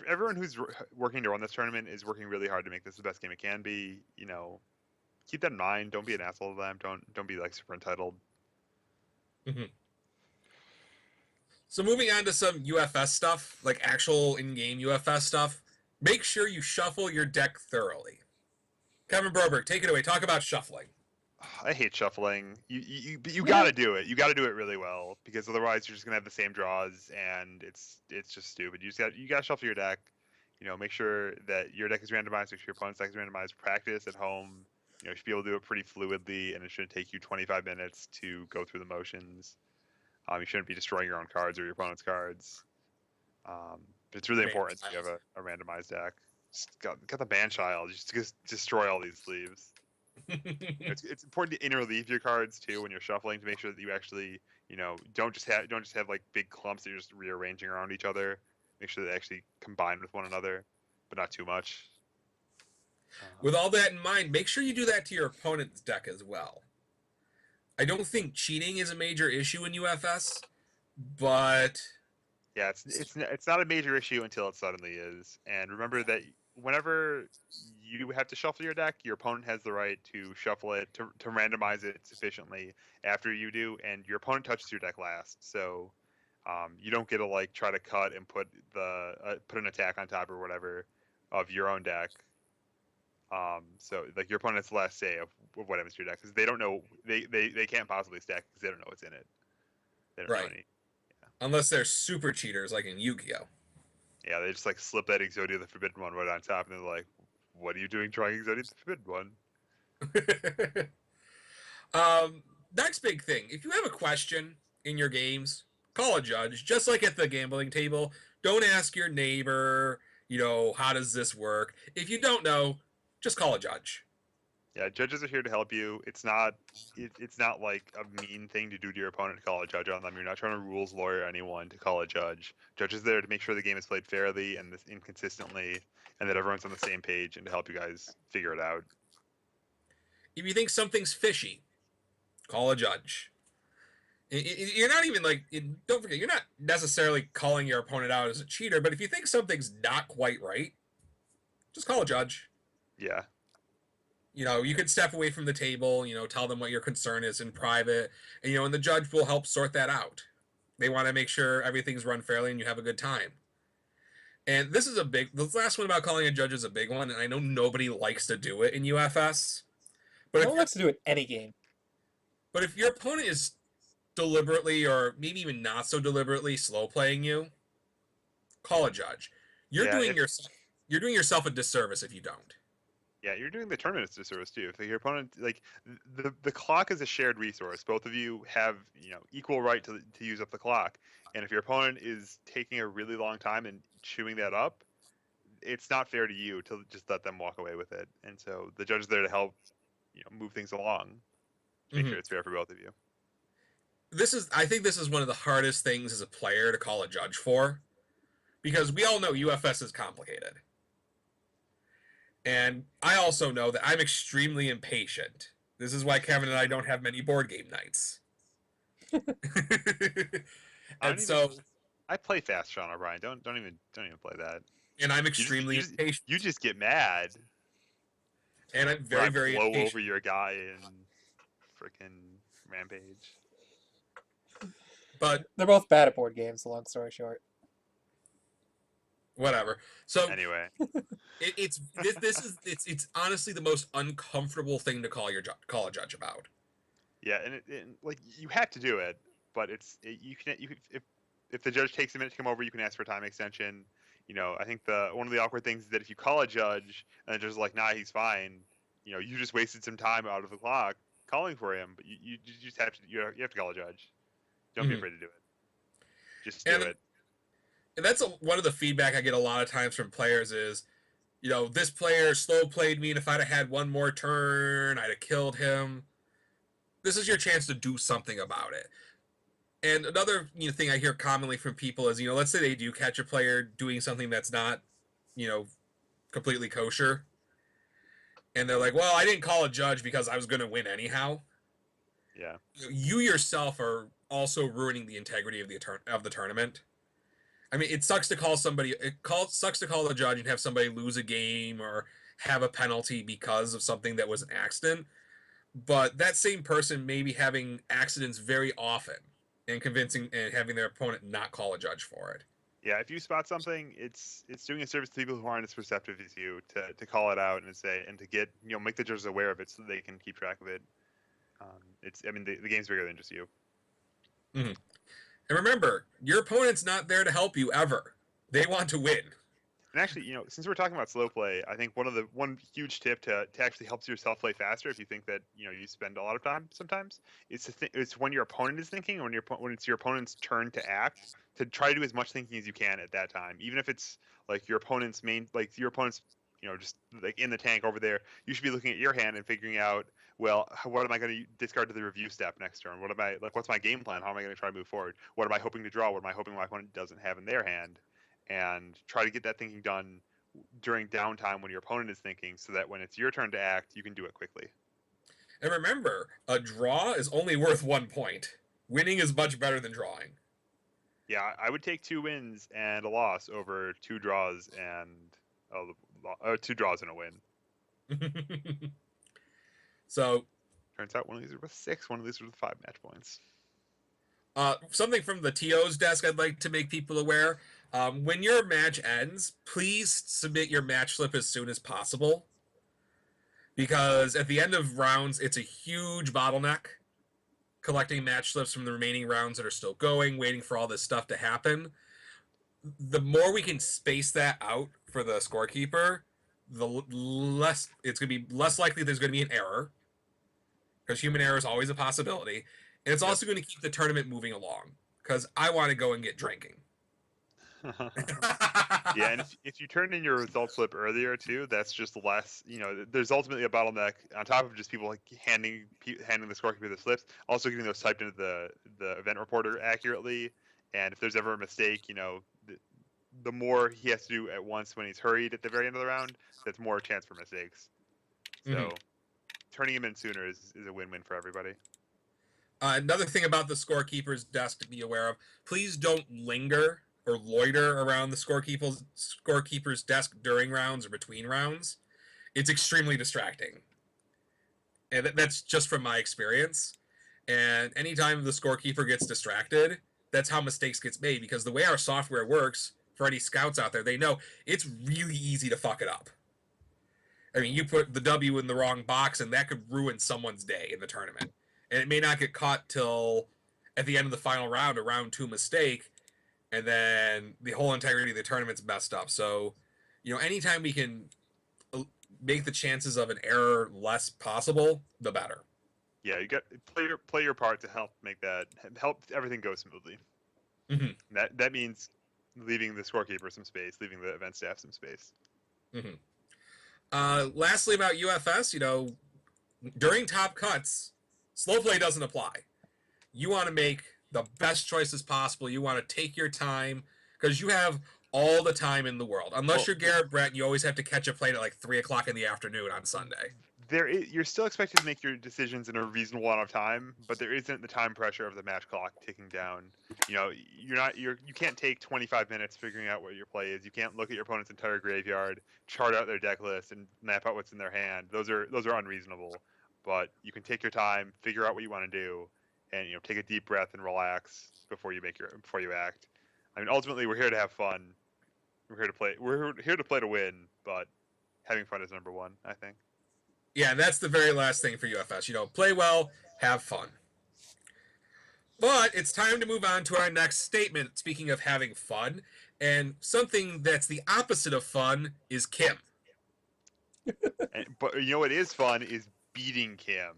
everyone who's working to run this tournament is working really hard to make this the best game it can be. Keep that in mind. Don't be an asshole to them. Don't be like super entitled. Mm-hmm. So moving on to some UFS stuff, like actual in-game UFS stuff. Make sure you shuffle your deck thoroughly. Kevin Broberg, take it away. Talk about shuffling. I hate shuffling. You got to do it. You got to do it really well because otherwise you're just gonna have the same draws and it's just stupid. You got to shuffle your deck. Make sure that your deck is randomized. Make sure your opponent's deck is randomized. Practice at home. You should be able to do it pretty fluidly, and it shouldn't take you 25 minutes to go through the motions. You shouldn't be destroying your own cards or your opponent's cards. But it's really important that you have a randomized deck. Just got the Man-Child. Just destroy all these sleeves. It's important to interleave your cards too when you're shuffling to make sure that you actually don't just have like big clumps that you're just rearranging around each other. Make sure they actually combine with one another, but not too much. With all that in mind, make sure you do that to your opponent's deck as well. I don't think cheating is a major issue in UFS, but Yeah, it's not a major issue until it suddenly is. And remember that whenever you have to shuffle your deck, your opponent has the right to shuffle it to randomize it sufficiently after you do, and your opponent touches your deck last. So you don't get to like try to cut and put put an attack on top or whatever of your own deck. So like your opponent has the last say of what happens to your deck because they don't know they can't possibly stack because they don't know what's in it. They don't know right. any. Unless they're super cheaters like in Yu-Gi-Oh. Yeah, they just like slip that Exodia the Forbidden One right on top, and they're like, "What are you doing trying Exodia the Forbidden One?" Next big thing. If you have a question in your games, call a judge. Just like at the gambling table, don't ask your neighbor, how does this work? If you don't know, just call a judge. Yeah, judges are here to help you. It's not like a mean thing to do to your opponent to call a judge on them. You're not trying to rules lawyer anyone to call a judge. Judge is there to make sure the game is played fairly and inconsistently, and that everyone's on the same page and to help you guys figure it out. If you think something's fishy, call a judge. You're not even don't forget, you're not necessarily calling your opponent out as a cheater, but if you think something's not quite right, just call a judge. Yeah. You could step away from the table, tell them what your concern is in private, and the judge will help sort that out. They want to make sure everything's run fairly and you have a good time. And the last one about calling a judge is a big one, and I know nobody likes to do it in UFS. But No one likes to do it any game. But if your opponent is deliberately or maybe even not so deliberately slow playing you, call a judge. You're doing yourself a disservice if you don't. Yeah, you're doing the tournament a disservice too. If your opponent the clock is a shared resource. Both of you have equal right to use up the clock. And if your opponent is taking a really long time and chewing that up, it's not fair to you to just let them walk away with it. And so the judge is there to help move things along to make sure it's fair for both of you. I think this is one of the hardest things as a player to call a judge for, because we all know UFS is complicated. And I also know that I'm extremely impatient. This is why Kevin and I don't have many board game nights. I play fast, Sean O'Brien. Don't even play that. And I'm extremely impatient. You just get mad. And I'm very, very blow impatient. over your guy in freaking Rampage. But they're both bad at board games. Long story short. Whatever. So anyway, it's honestly the most uncomfortable thing to call a judge about. Yeah, and like you have to do it, but if the judge takes a minute to come over, you can ask for a time extension. I think one of the awkward things is that if you call a judge and the judge is like, nah, he's fine, you just wasted some time out of the clock calling for him. But you just have to call a judge. Don't be afraid to do it. Just do it. And that's one of the feedback I get a lot of times from players is, this player slow played me, and if I'd have had one more turn, I'd have killed him. This is your chance to do something about it. And another thing I hear commonly from people is, let's say they do catch a player doing something that's not, completely kosher. And they're like, well, I didn't call a judge because I was going to win anyhow. Yeah. You yourself are also ruining the integrity of the tournament. I mean, it sucks to call somebody. Sucks to call the judge and have somebody lose a game or have a penalty because of something that was an accident. But that same person may be having accidents very often and having their opponent not call a judge for it. Yeah, if you spot something, it's doing a service to people who aren't as perceptive as you to call it out and to get make the judges aware of it so they can keep track of it. The game's bigger than just you. Mm-hmm. And remember, your opponent's not there to help you ever. They want to win. And actually, since we're talking about slow play, I think one huge tip to actually help yourself play faster, if you think that you spend a lot of time sometimes, is it's when your opponent is thinking, when it's your opponent's turn to act, to try to do as much thinking as you can at that time, even if it's like your opponent's just like in the tank over there. You should be looking at your hand and figuring out, well, what am I going to discard to the review step next turn? What's my game plan? How am I going to try to move forward? What am I hoping to draw? What am I hoping my opponent doesn't have in their hand? And try to get that thinking done during downtime when your opponent is thinking, so that when it's your turn to act, you can do it quickly. And remember, a draw is only worth 1 point. Winning is much better than drawing. Yeah, I would take 2 wins and a loss over 2 draws and 2 draws and a win. So, Turns out one of these are with 6, one of these are with 5 match points. something from the TO's desk I'd like to make people aware. When your match ends, please submit your match slip as soon as possible. Because at the end of rounds, it's a huge bottleneck collecting match slips from the remaining rounds that are still going, waiting for all this stuff to happen. The more we can space that out for the scorekeeper, the less it's going to be less likely there's going to be an error, because human error is always a possibility, and it's also going to keep the tournament moving along, because I want to go and get drinking. Yeah, and if you turn in your result slip earlier too, that's just less. There's ultimately a bottleneck on top of just people like handing the scorekeeper the slips, also getting those typed into the event reporter accurately. And if there's ever a mistake, the more he has to do at once when he's hurried at the very end of the round, that's more chance for mistakes. So turning him in sooner is a win-win for everybody. Another thing about the scorekeeper's desk to be aware of: please don't linger or loiter around the scorekeeper's desk during rounds or between rounds. It's extremely distracting. And that's just from my experience. And anytime the scorekeeper gets distracted, that's how mistakes gets made, because the way our software works, for any scouts out there, they know it's really easy to fuck it up. I mean, you put the W in the wrong box and that could ruin someone's day in the tournament. And it may not get caught till at the end of the final round, a round 2 mistake, and then the whole integrity of the tournament's messed up. So, anytime we can make the chances of an error less possible, the better. Yeah, you got play your part to help everything go smoothly. Mm-hmm. That means leaving the scorekeeper some space, leaving the event staff some space. Mm-hmm. Lastly, about UFS, during top cuts, slow play doesn't apply. You want to make the best choices possible. You want to take your time, because you have all the time in the world. Unless you're Garrett Brett, you always have to catch a plane at like 3 o'clock in the afternoon on Sunday. You're still expected to make your decisions in a reasonable amount of time, but there isn't the time pressure of the match clock ticking down. You can't take 25 minutes figuring out what your play is. You can't look at your opponent's entire graveyard, chart out their deck list, and map out what's in their hand. Those are unreasonable. But you can take your time, figure out what you want to do, and take a deep breath and relax before you act. I mean, ultimately, we're here to have fun. We're here to play. We're here to play to win, but having fun is number one, I think. Yeah, that's the very last thing for UFS. Play well, have fun. But it's time to move on to our next statement. Speaking of having fun, and something that's the opposite of fun is Kim. But what is fun is beating Kim.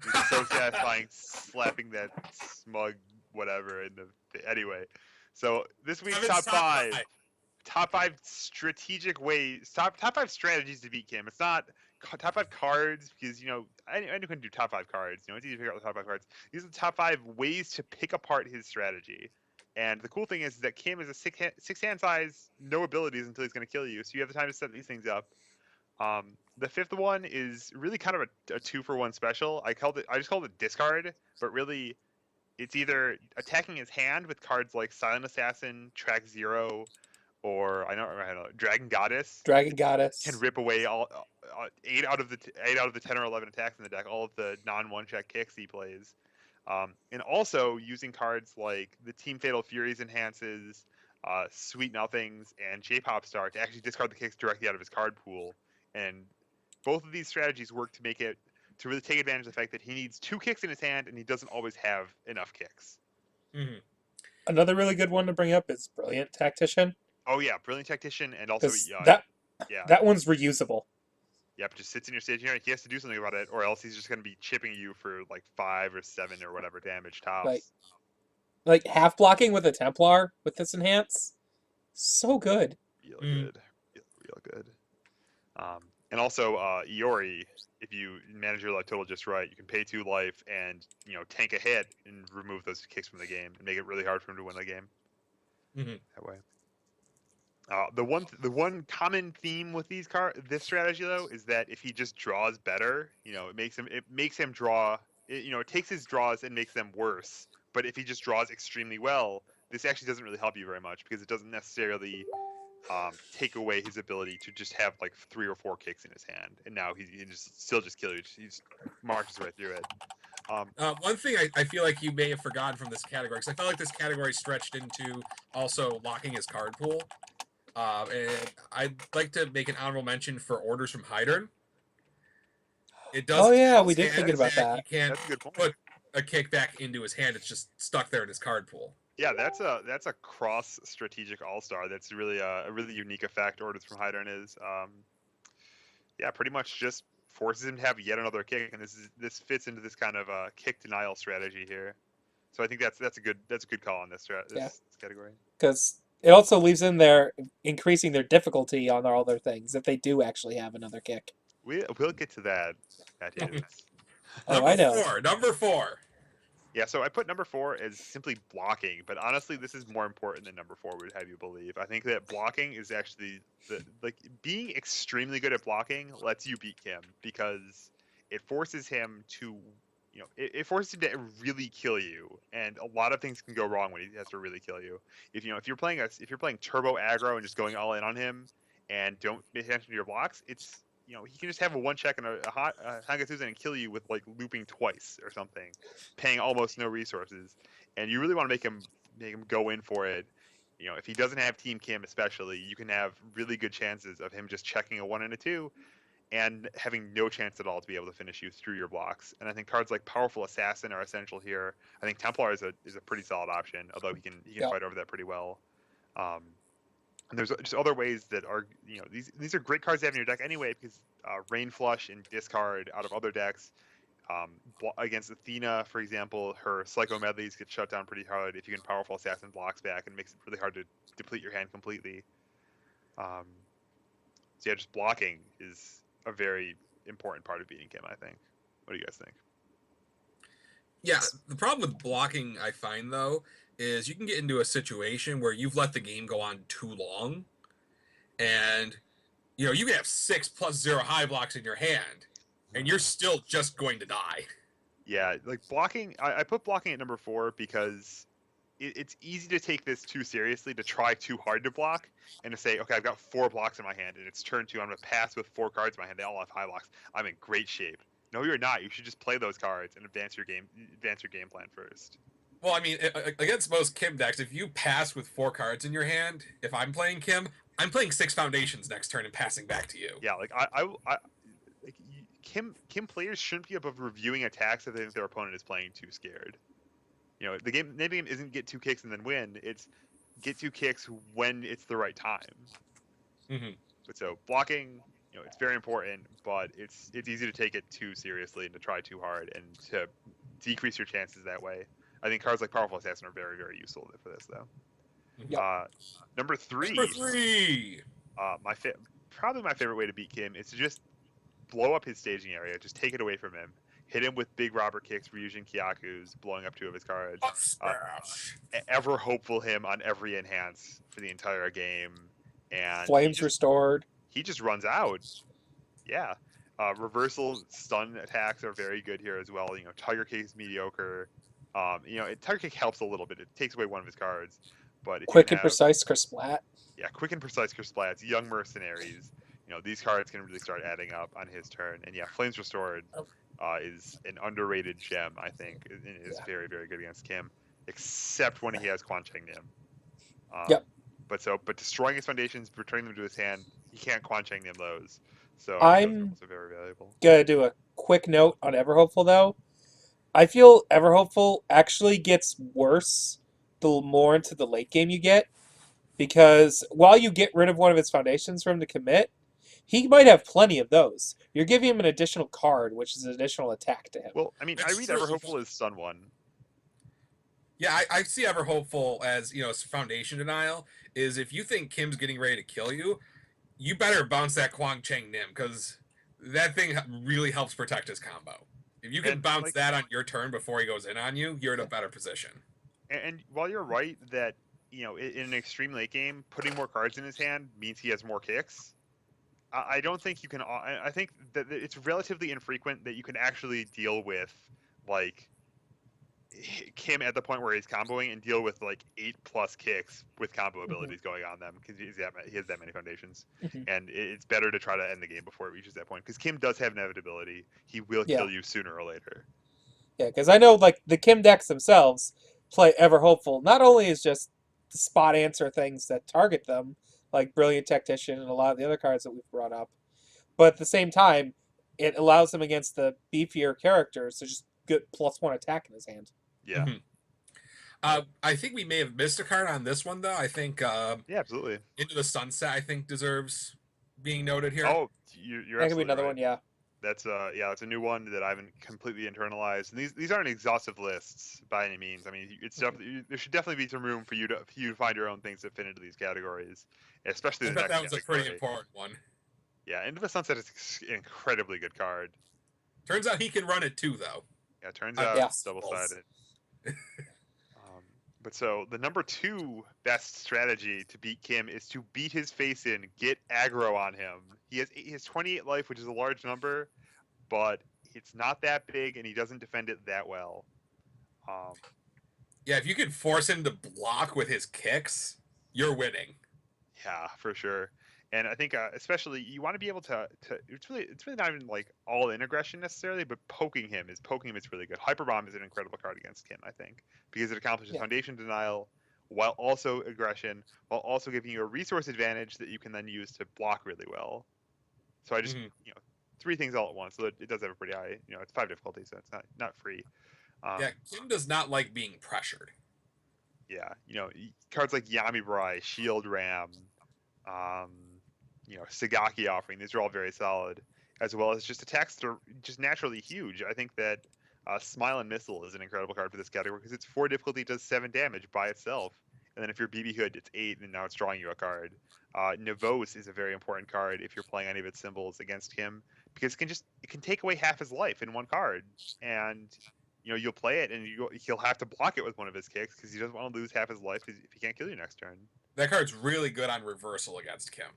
It's so satisfying slapping that smug whatever in the anyway. So this week's top five strategic ways, top 5 strategies to beat Kim. It's not top 5 cards, because anyone can do top 5 cards. It's easy to figure out the top 5 cards. These are the top 5 ways to pick apart his strategy. And the cool thing is that Kim is a 6-hand size, no abilities until he's going to kill you, so you have the time to set these things up. The 5th one is really kind of a 2-for-1 special. I just called it discard, but really it's either attacking his hand with cards like Silent Assassin, Track Zero, or I don't know, Dragon Goddess. Dragon Goddess can rip away all 8 out of the 10 or 11 attacks in the deck, all of the non-1-check kicks he plays. And also using cards like the Team Fatal Furies enhances, Sweet Nothings, and J-Pop Star to actually discard the kicks directly out of his card pool. And both of these strategies work to really take advantage of the fact that he needs 2 kicks in his hand and he doesn't always have enough kicks. Mm-hmm. Another really good one to bring up is Brilliant Tactician. Oh yeah, Brilliant Tactician, and also that one's reusable. Yep, just sits in your stage here. He has to do something about it, or else he's just going to be chipping you for like 5 or 7 or whatever damage tops. Like half blocking with a Templar with this enhance, so good. Real good. And also Iori, if you manage your life total just right, you can pay 2 life and tank a hit and remove those kicks from the game and make it really hard for him to win the game. Mm-hmm. That way. The one common theme with this strategy though is that if he just draws better, it makes him draw. It takes his draws and makes them worse. But if he just draws extremely well, this actually doesn't really help you very much because it doesn't necessarily take away his ability to just have like 3 or 4 kicks in his hand, and now he can still just kill you. He just marches right through it. One thing I feel like you may have forgotten from this category, because I felt like this category stretched into also locking his card pool. And I'd like to make an honorable mention for orders from Hydern. It does. Oh yeah, we his did hand forget about that. that. He can't That's a good point. put a kick back into his hand. It's just stuck there in his card pool. Yeah, that's a cross strategic all star. That's really a really unique effect. Orders from Hydern is, yeah, pretty much just forces him to have yet another kick, and this fits into this kind of kick denial strategy here. So I think that's a good call on this category. Because it also leaves in there increasing their difficulty on all their things if they do actually have another kick. We'll get to that at the end of this. Oh, I know. Number four. Yeah, so I put number 4 as simply blocking, but honestly, this is more important than number 4 would have you believe. I think that blocking is actually being extremely good at blocking lets you beat Kim because it forces him to, it forces him to really kill you, and a lot of things can go wrong when he has to really kill you. If you're playing turbo aggro and just going all in on him and don't pay attention to your blocks, it's he can just have a 1-check and a Hangatuzen and kill you with like looping twice or something, paying almost no resources. And you really want to make him go in for it. If he doesn't have Team Kim especially, you can have really good chances of him just checking a 1 and a 2 and having no chance at all to be able to finish you through your blocks. And I think cards like Powerful Assassin are essential here. I think Templar is a pretty solid option, although he can fight over that pretty well. And there's just other ways that are, these are great cards to have in your deck anyway, because Rain Flush and discard out of other decks. Against Athena, for example, her Psycho Medleys get shut down pretty hard if you can Powerful Assassin blocks back, and makes it really hard to deplete your hand completely. So yeah, just blocking is a very important part of beating Kim, I think. What do you guys think? Yeah, the problem with blocking, I find, though, is you can get into a situation where you've let the game go on too long, and you can have 6+0 high blocks in your hand, and you're still just going to die. Yeah, like blocking, I put blocking at number 4 because it's easy to take this too seriously, to try too hard to block, and to say, okay, I've got 4 blocks in my hand, and it's turn 2, I'm going to pass with 4 cards in my hand, they all have high blocks, I'm in great shape. No, you're not. You should just play those cards and advance your game plan first. Well, I mean, against most Kim decks, if you pass with 4 cards in your hand, if I'm playing Kim, I'm playing 6 foundations next turn and passing back to you. Yeah, like Kim players shouldn't be above reviewing attacks if they think their opponent is playing too scared. The game isn't get 2 kicks and then win. It's get 2 kicks when it's the right time. Mm-hmm. But so blocking, it's very important, but it's easy to take it too seriously and to try too hard and to decrease your chances that way. I think cards like Powerful Assassin are very, very useful for this, though. Yep. Number 3. Number 3. Probably my favorite way to beat Kim is to just blow up his staging area. Just take it away from him. Hit him with big Robert Kicks, Ryujin Kyaku's, blowing up 2 of his cards. Ever hopeful him on every enhance for the entire game. And Flames restored. He just runs out. Yeah. Reversal stun attacks are very good here as well. Tiger Kick is mediocre. Tiger Kick helps a little bit. It takes away 1 of his cards. But Quick and precise Kersplat. Yeah, quick and precise Kersplats, Young Mercenaries. These cards can really start adding up on his turn. And yeah, Flames Restored is an underrated gem, I think. It is very, very good against Kim, except when he has Quan Cheng Nim. Yep. But destroying his foundations, returning them to his hand, he can't Quan Cheng Nim those. So I'm also very valuable. Gonna do a quick note on Everhopeful though. I feel Everhopeful actually gets worse the more into the late game you get, because while you get rid of 1 of its foundations for him to commit, he might have plenty of those. You're giving him an additional card, which is an additional attack to him. Well, I mean, I read Everhopeful as Stun 1. Yeah, I see Everhopeful as, foundation denial. Is if you think Kim's getting ready to kill you, you better bounce that Quan Cheng Nim, because that thing really helps protect his combo. If you can bounce that on your turn before he goes in on you, you're in a better position. And while you're right that in an extreme late game, putting more cards in his hand means he has more kicks. I don't think you can. I think that it's relatively infrequent that you can actually deal with like Kim at the point where he's comboing and deal with like 8+ kicks with combo abilities going on them because he has that many foundations, Mhm. and it's better to try to end the game before it reaches that point because Kim does have inevitability. He will Yeah. kill you sooner or later. Yeah, because I know like the Kim decks themselves play Ever Hopeful. Not only is just the spot answer things that target them, like Brilliant Tactician and a lot of the other cards that we've brought up, but at the same time, it allows him against the beefier characters to just get +1 attack in his hand. Yeah. Mhm. I think we may have missed a card on this one though. I think Yeah, absolutely. Into the Sunset I think deserves being noted here. Oh, you're That could be absolutely another right. one, yeah. That's it's a new one that I haven't completely internalized. And these aren't exhaustive lists by any means. I mean, it's definitely there should definitely be some room for you to find your own things that fit into these categories, especially I the bet next that was a pretty category. important one. Yeah, Into the Sunset is an incredibly good card. Turns out he can run it too, though. Yeah, it turns On out Yes. double sided. But so the number 2 best strategy to beat Kim is to beat his face in, get aggro on him. He has 28 life, which is a large number, but it's not that big, and he doesn't defend it that well. Yeah, if you can force him to block with his kicks, you're winning. Yeah, for sure. And I think especially you want to be able to it's really not even like all in aggression necessarily, but poking him is really good. Hyper Bomb is an incredible card against Kim, I think, because it accomplishes Yeah. foundation denial while also aggression, while also giving you a resource advantage that you can then use to block really well. So I just Mhm. 3 things all at once. So it does have a pretty high, it's 5 difficulty, so it's not free. Yeah, Kim does not like being pressured. Yeah, cards like Yami Brai, Shield Ram, um, Sagaki offering. These are all very solid, as well as just attacks that are just naturally huge. I think that Smile and Missile is an incredible card for this category because it's 4 difficulty, does 7 damage by itself, and then if you're BB Hood, it's 8, and now it's drawing you a card. Navos is a very important card if you're playing any of its symbols against him because it can take away half his life in one card, and you'll play it and he'll have to block it with one of his kicks because he doesn't want to lose half his life if he can't kill you next turn. That card's really good on reversal against Kim.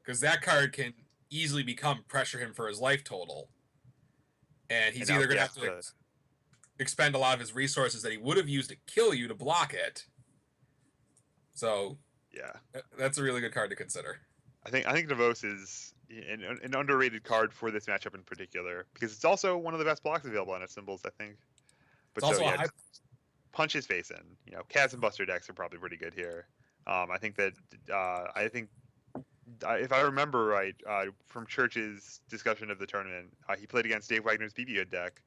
Because that card can easily pressure him for his life total. And he's either going to have to expend a lot of his resources that he would have used to kill you to block it. So, yeah, that's a really good card to consider. I think Navos is an underrated card for this matchup in particular because it's also one of the best blocks available on its symbols, I think. But it's also a high... punch his face in. Chasm Buster decks are probably pretty good here. I think that if I remember right from Church's discussion of the tournament, he played against Dave Wagner's BB Hood deck,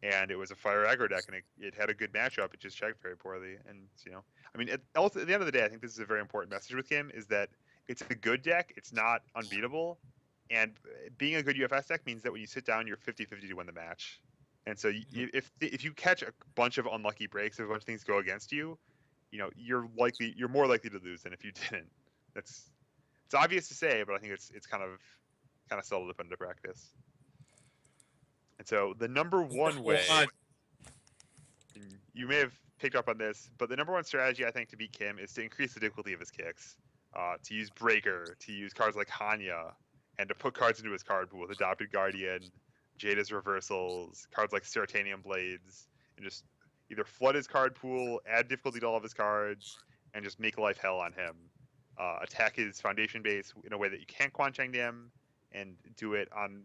and it was a fire aggro deck, and it had a good matchup. It just checked very poorly, and I mean, at the end of the day, I think this is a very important message with him: is that it's a good deck, it's not unbeatable, and being a good UFS deck means that when you sit down, you're 50-50 to win the match. And so if you catch a bunch of unlucky breaks, if a bunch of things go against you, you're more likely to lose than if you didn't. It's obvious to say, but I think it's kind of subtle to put into practice. And so the number one way, you may have picked up on this, but the number one strategy I think to beat Kim is to increase the difficulty of his kicks, to use Breaker, to use cards like Hanya, and to put cards into his card pool with Adopted Guardian, Jada's Reversals, cards like Seratanium Blades, and just either flood his card pool, add difficulty to all of his cards, and just make life hell on him. Attack his foundation base in a way that you can't Quan Chang Dam, and do it on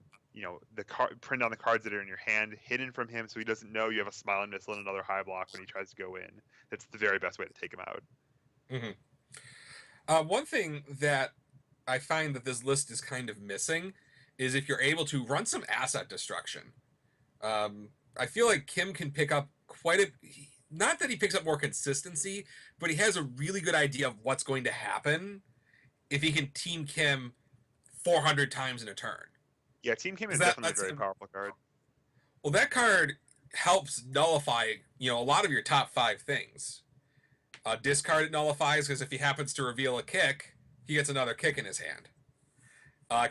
the print on the cards that are in your hand, hidden from him, so he doesn't know you have a Smile and Missile and another high block when he tries to go in. That's the very best way to take him out. Mm-hmm. One thing that I find that this list is kind of missing is if you're able to run some asset destruction. I feel like Kim can pick up not that he picks up more consistency, but he has a really good idea of what's going to happen if he can team Kim 400 times in a turn. Yeah, Team Kim is definitely a very powerful card. Well, that card helps nullify, a lot of your top 5 things. Discard it nullifies because if he happens to reveal a kick, he gets another kick in his hand.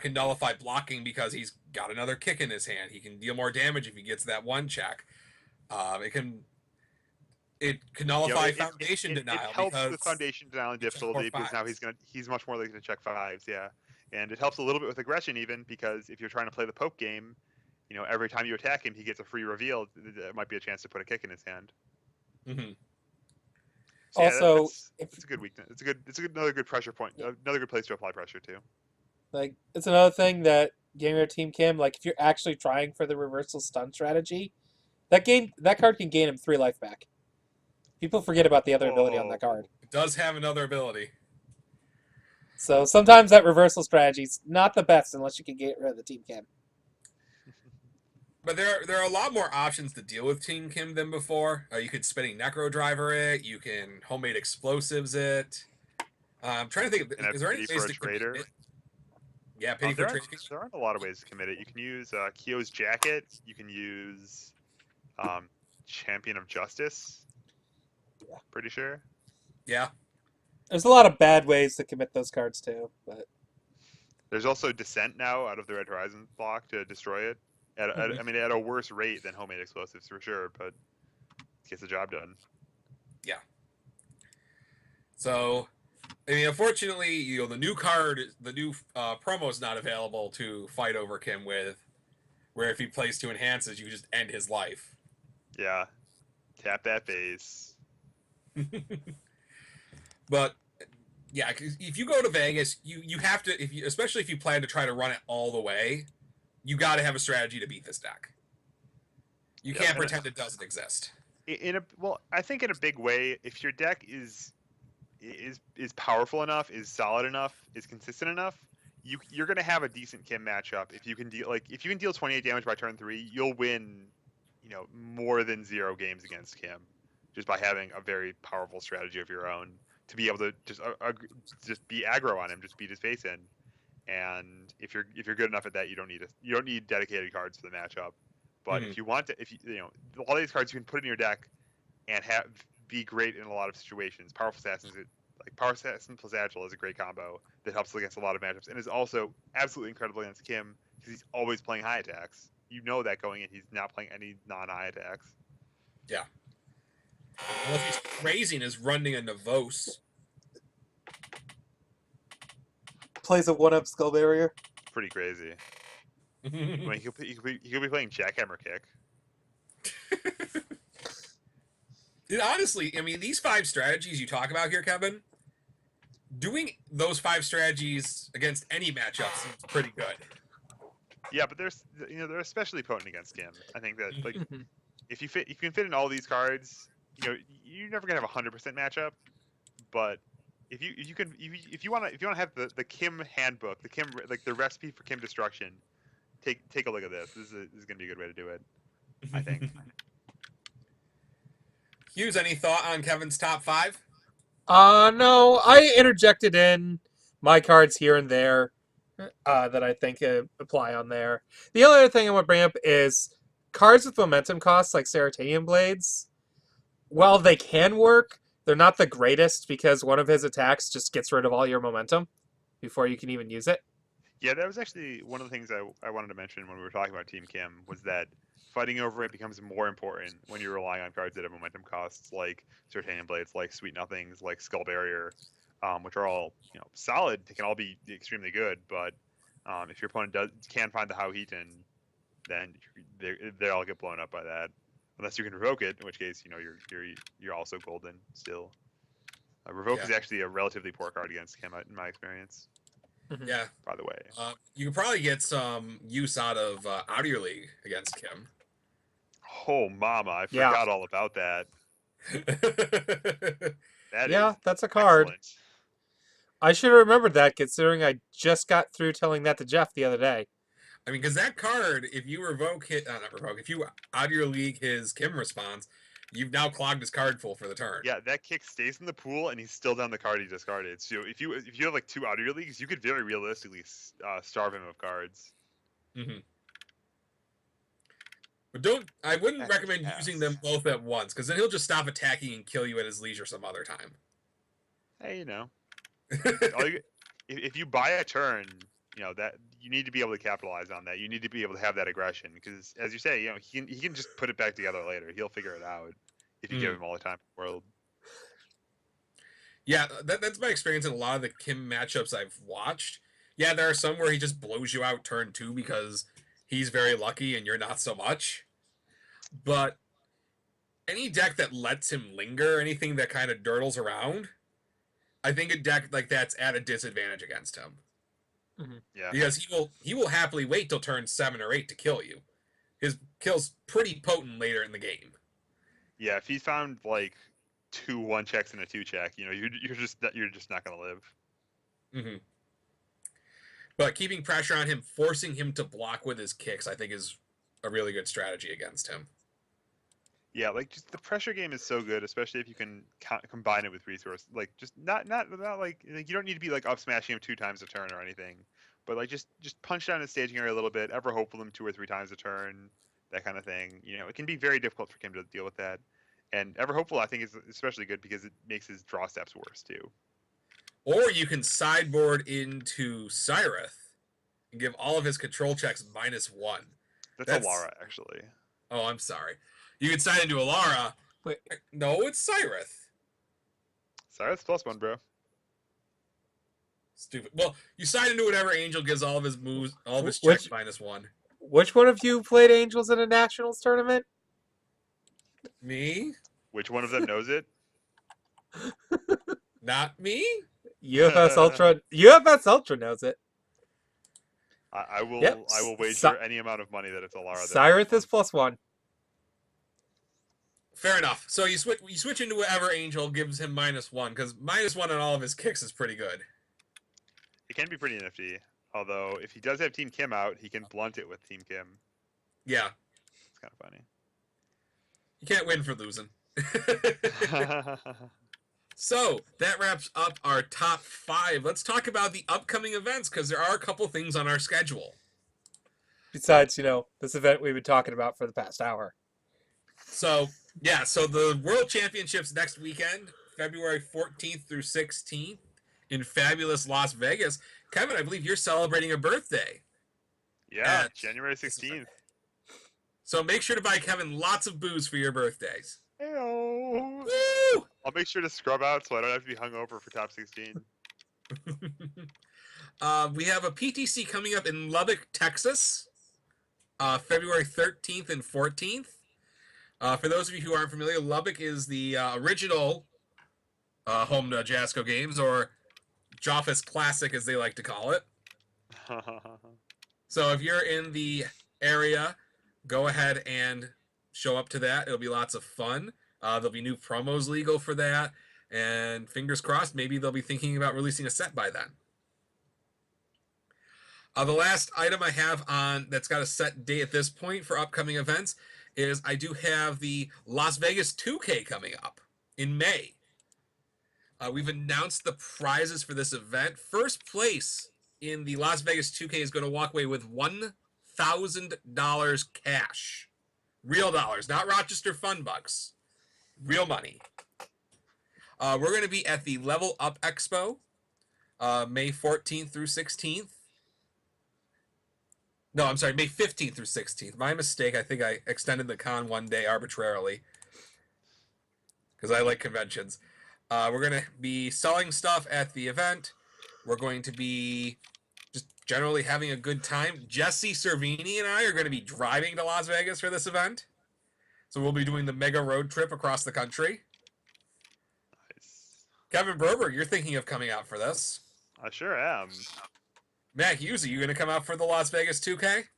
Can nullify blocking because he's got another kick in his hand. He can deal more damage if he gets that one check. It can it can You know, nullify foundation it denial helps because with foundation denial and you check more difficulty because now fives. he's much more likely to check fives. Yeah, and it helps a little bit with aggression even because if you're trying to play the Pope game, you know, every time you attack him, he gets a free reveal. It might be a chance to put a kick in his hand. Hmm. So yeah, Also, if that's a good weakness. It's a good, another good pressure point. yeah, Another good place to apply pressure too. like it's another thing that game your team Kim, like if you're actually trying for the reversal stun strategy, that card can gain him 3 life back. People forget about the other ability on that card. Whoa. It does have another ability. So sometimes that reversal strategy is not the best unless you can get rid of the team Kim. But there are a lot more options to deal with Team Kim than before. You could spinning Necro Driver it. You can homemade explosives it. I'm trying to think. And a Is there any pity ways for a to commit trader. it? Yeah, pity for trading. There aren't a lot of ways to commit it. You can use Kyo's Jacket. You can use Champion of Justice. Yeah. Pretty sure. Yeah. There's a lot of bad ways to commit those cards too, but There's also Descent now out of the Red Horizon block to destroy it. I mean, at a worse rate than homemade explosives for sure, but it gets the job done. Yeah. So, I mean, unfortunately, you know, the new promo is not available to fight over Kim with, where if he plays 2 enhances, you can just end his life. Yeah. Tap that base. But yeah, 'cause if you go to Vegas, you have to, especially if you plan to try to run it all the way, you got to have a strategy to beat this deck. You Yeah, can't and pretend it doesn't exist. I think in a big way, if your deck is powerful enough, is solid enough, is consistent enough, you're gonna have a decent Kim matchup. If you can deal 28 damage by turn 3, you'll win, you know, more than 0 games against Kim, just by having a very powerful strategy of your own to be able to just be aggro on him, just beat his face in. And if you're good enough at that, you don't need dedicated cards for the matchup. But Mhm. if you want to, if you know, a lot of these cards you can put in your deck and be great in a lot of situations. Powerful Assassins, like Power Assassin plus Agile, is a great combo that helps against a lot of matchups and is also absolutely incredible against Kim because he's always playing high attacks. You know that going in, he's not playing any non-high attacks. Yeah. Unless he's crazy and is running a Navos. plays a 1-up Skull Barrier. Pretty crazy. I mean, he could be playing Jackhammer Kick. Honestly, I mean, these 5 strategies you talk about here, Kevin, doing those 5 strategies against any matchup seems pretty good. Yeah, but they're especially potent against Kim. I think that like Mhm. if you can fit in all these cards, you know, you're never gonna have 100% matchup, but if you want to have the Kim handbook, the Kim, like the recipe for Kim destruction, take a look at this. This is gonna be a good way to do it, I think. Hughes, any thought on Kevin's top 5? No, I interjected in my cards here and there that I think apply on there. The other thing I want to bring up is cards with momentum costs like Seratanium Blades. While they can work, they're not the greatest because one of his attacks just gets rid of all your momentum before you can even use it. Yeah, that was actually one of the things I wanted to mention when we were talking about Team Kim was that fighting over it becomes more important when you're relying on cards that have momentum costs like Sertanium Blades, like Sweet Nothings, like Skull Barrier, which are all, you know, solid. They can all be extremely good, but if your opponent can find the Howheaton, then they all get blown up by that. Unless you can revoke it, in which case, you know, you're also golden still. Revoke is actually a relatively poor card against Kim in my experience. Yeah. By the way, you can probably get some use out of Out of Your League against Kim. Oh, mama, I forgot all about that. Yeah, that's a card. Excellent. I should have remembered that considering I just got through telling that to Jeff the other day. I mean, because that card, if you if you Out of Your League his Kim response, you've now clogged his card full for the turn. Yeah, that kick stays in the pool, and he's still down the card he discarded. So if you have like 2 Out of Your Leagues, you could very realistically starve him of cards. Mm-hmm. But I wouldn't recommend using them both at once, because then he'll just stop attacking and kill you at his leisure some other time. Hey, you know, if you buy a turn, you know that you need to be able to capitalize on that. You need to be able to have that aggression, because as you say, you know, he can just put it back together later. He'll figure it out. if you give him all the time in the world. Yeah, that's my experience in a lot of the Kim matchups I've watched. Yeah, there are some where he just blows you out turn 2 because he's very lucky and you're not so much. But any deck that lets him linger, anything that kind of durdles around, I think a deck like that's at a disadvantage against him. Yeah. Because he will happily wait till turn 7 or 8 to kill you. His kill's pretty potent later in the game. Yeah, if he found like 2 1-checks and a 2-check, you're just not gonna live. Mm-hmm. But keeping pressure on him, forcing him to block with his kicks, I think is a really good strategy against him. Yeah, like just the pressure game is so good, especially if you can combine it with resource. Like just not like you don't need to be like up smashing him 2 times a turn or anything, but like just punch down his staging area a little bit, ever hopeful him 2 or 3 times a turn, that kind of thing. It can be very difficult for Kim to deal with that. And ever hopeful, I think, is especially good because it makes his draw steps worse too. Or you can sideboard into Cyrith and give all of his control checks -1. That's Alara, actually. Oh, I'm sorry. You can side into Alara. Wait. No, it's Cyrith. Cyrith's +1, bro. Stupid. Well, you side into whatever angel gives all of his moves, all of his checks -1. Which one of you played Angels in a Nationals tournament? Me? Which one of them knows it? Not me? UFS Ultra knows it. I will Yep. I will wager any amount of money that it's Alara. Cyrith is +1. Fair enough. So you switch into whatever angel gives him -1, because -1 on all of his kicks is pretty good. It can be pretty nifty. Although if he does have Team Kim out, he can blunt it with Team Kim. Yeah. It's kind of funny. You can't win for losing. So that wraps up our top 5. Let's talk about the upcoming events, because there are a couple things on our schedule. Besides, this event we've been talking about for the past hour. So, yeah, so the World Championships next weekend, February 14th through 16th in fabulous Las Vegas. Kevin, I believe you're celebrating a birthday. Yeah, January 16th. So make sure to buy Kevin lots of booze for your birthdays. Hey-o. Woo! I'll make sure to scrub out so I don't have to be hungover for top 16. We have a PTC coming up in Lubbock, Texas, February 13th and 14th. For those of you who aren't familiar, Lubbock is the original home to Jasco Games, or Joffus Classic as they like to call it. So if you're in the area, go ahead and show up to that. It'll be lots of fun. There'll be new promos legal for that, and fingers crossed, maybe they'll be thinking about releasing a set by then. The last item I have on that's got a set date at this point for upcoming events is I do have the Las Vegas 2K coming up in May. We've announced the prizes for this event. First place in the Las Vegas 2K is going to walk away with $1,000 cash. Real dollars, not Rochester Fun Bucks. Real money. We're going to be at the Level Up Expo, May 14th through 16th. No, I'm sorry, May 15th through 16th. My mistake. I think I extended the con one day arbitrarily because I like conventions. We're going to be selling stuff at the event. We're going to be just generally having a good time. Jesse Cervini and I are going to be driving to Las Vegas for this event. So we'll be doing the mega road trip across the country. Nice. Kevin Broberg, you're thinking of coming out for this. I sure am. Matt Hughes, are you going to come out for the Las Vegas 2K?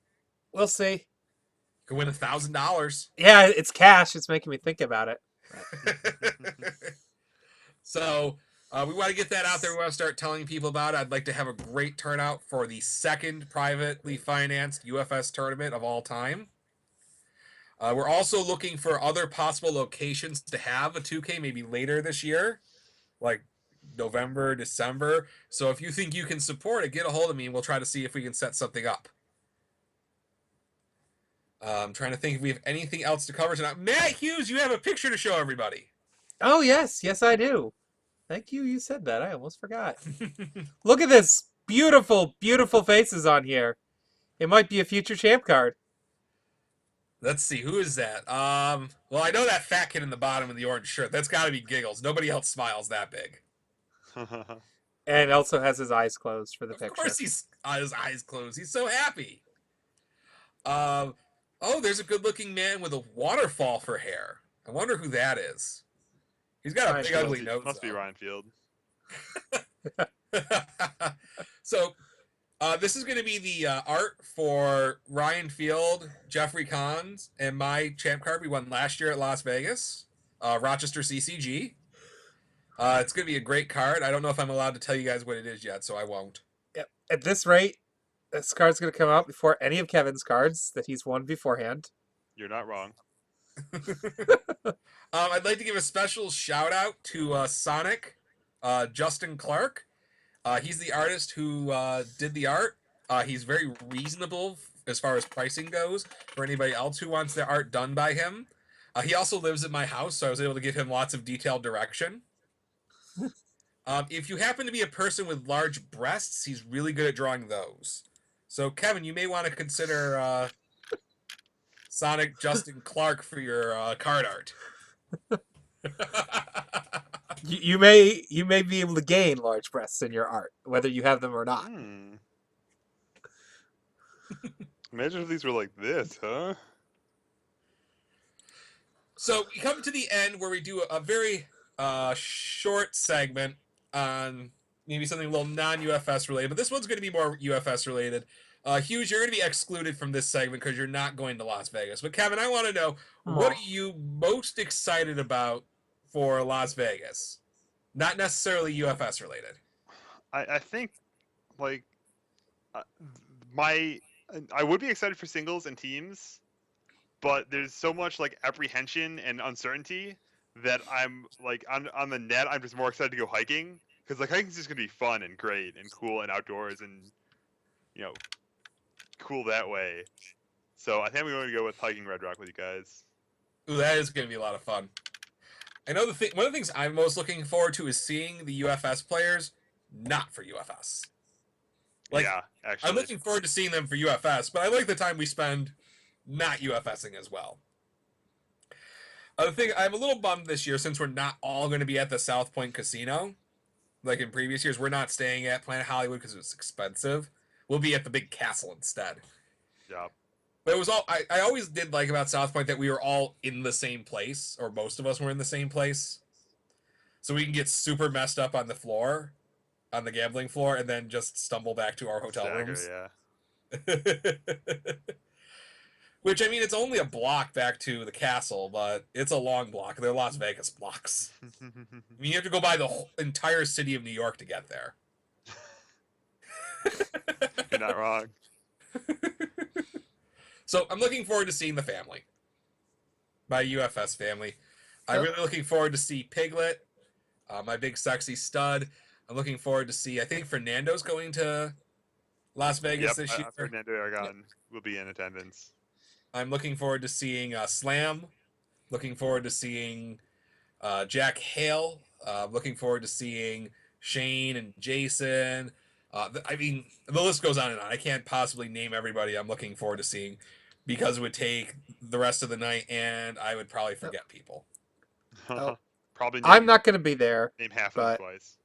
We'll see. You can win $1,000. Yeah, it's cash. It's making me think about it. So we want to get that out there. We want to start telling people about it. I'd like to have a great turnout for the second privately financed UFS tournament of all time. We're also looking for other possible locations to have a 2K maybe later this year, like November, December. So if you think you can support it, get a hold of me and we'll try to see if we can set something up. I'm trying to think if we have anything else to cover tonight. Matt Hughes, you have a picture to show everybody. Oh, yes. Yes, I do. Thank you. You said that. I almost forgot. Look at this. Beautiful, beautiful faces on here. It might be a future champ card. Let's see, who is that? Well, I know that fat kid in the bottom of the orange shirt. That's got to be Giggles. Nobody else smiles that big. And also has his eyes closed for the Of picture. course, he's his eyes closed. He's so happy. Um, oh, there's a good-looking man with a waterfall for hair. I wonder who that is. He's got a Ryan big, Field. ugly nose. Must be though. Ryan Field. So, this is going to be the art for Ryan Field, Jeffrey Cons, and my champ card we won last year at Las Vegas, Rochester CCG. It's going to be a great card. I don't know if I'm allowed to tell you guys what it is yet, so I won't. Yep. At this rate, this card's going to come out before any of Kevin's cards that he's won beforehand. You're not wrong. I'd like to give a special shout out to Sonic, Justin Clark. He's the artist who did the art. He's very reasonable as far as pricing goes for anybody else who wants their art done by him. He also lives at my house, so I was able to give him lots of detailed direction. If you happen to be a person with large breasts, he's really good at drawing those. So, Kevin, you may want to consider Sonic Justin Clark for your card art. You may be able to gain large breasts in your art, whether you have them or not. Imagine if these were like this, huh? So we come to the end where we do a very short segment on maybe something a little non-UFS related, but this one's going to be more UFS related. Hughes, you're going to be excluded from this segment because you're not going to Las Vegas. But Kevin, I want to know, what are you most excited about for Las Vegas? Not necessarily UFS related. I think, like, I would be excited for singles and teams, but there's so much like apprehension and uncertainty that I'm like on the net. I'm just more excited to go hiking because like hiking's just gonna be fun and great and cool and outdoors and cool that way. So I think I'm going to go with hiking Red Rock with you guys. Ooh, that is going to be a lot of fun. I know one of the things I'm most looking forward to is seeing the UFS players not for UFS. Like, yeah, actually, I'm looking forward to seeing them for UFS, but I like the time we spend not UFSing as well. Other thing, I'm a little bummed this year since we're not all going to be at the South Point Casino. Like in previous years, we're not staying at Planet Hollywood because it's expensive. We'll be at the big castle instead. Yeah. But it was all I always did like about South Point that we were all in the same place, or most of us were in the same place. So we can get super messed up on the floor, on the gambling floor, and then just stumble back to our hotel rooms. Yeah. Which, I mean, it's only a block back to the castle, but it's a long block. They're Las Vegas blocks. I mean, you have to go by the whole entire city of New York to get there. You're not wrong. So I'm looking forward to seeing the family. My UFS family. I'm really looking forward to see Piglet, my big sexy stud. I'm looking forward to see, I think Fernando's going to Las Vegas this year. Fernando Aragon will be in attendance. I'm looking forward to seeing Slam. Looking forward to seeing Jack Hale. Looking forward to seeing Shane and Jason. I mean, the list goes on and on. I can't possibly name everybody I'm looking forward to seeing because it would take the rest of the night and I would probably forget people. Probably. I'm not going to be there. Name half of them twice.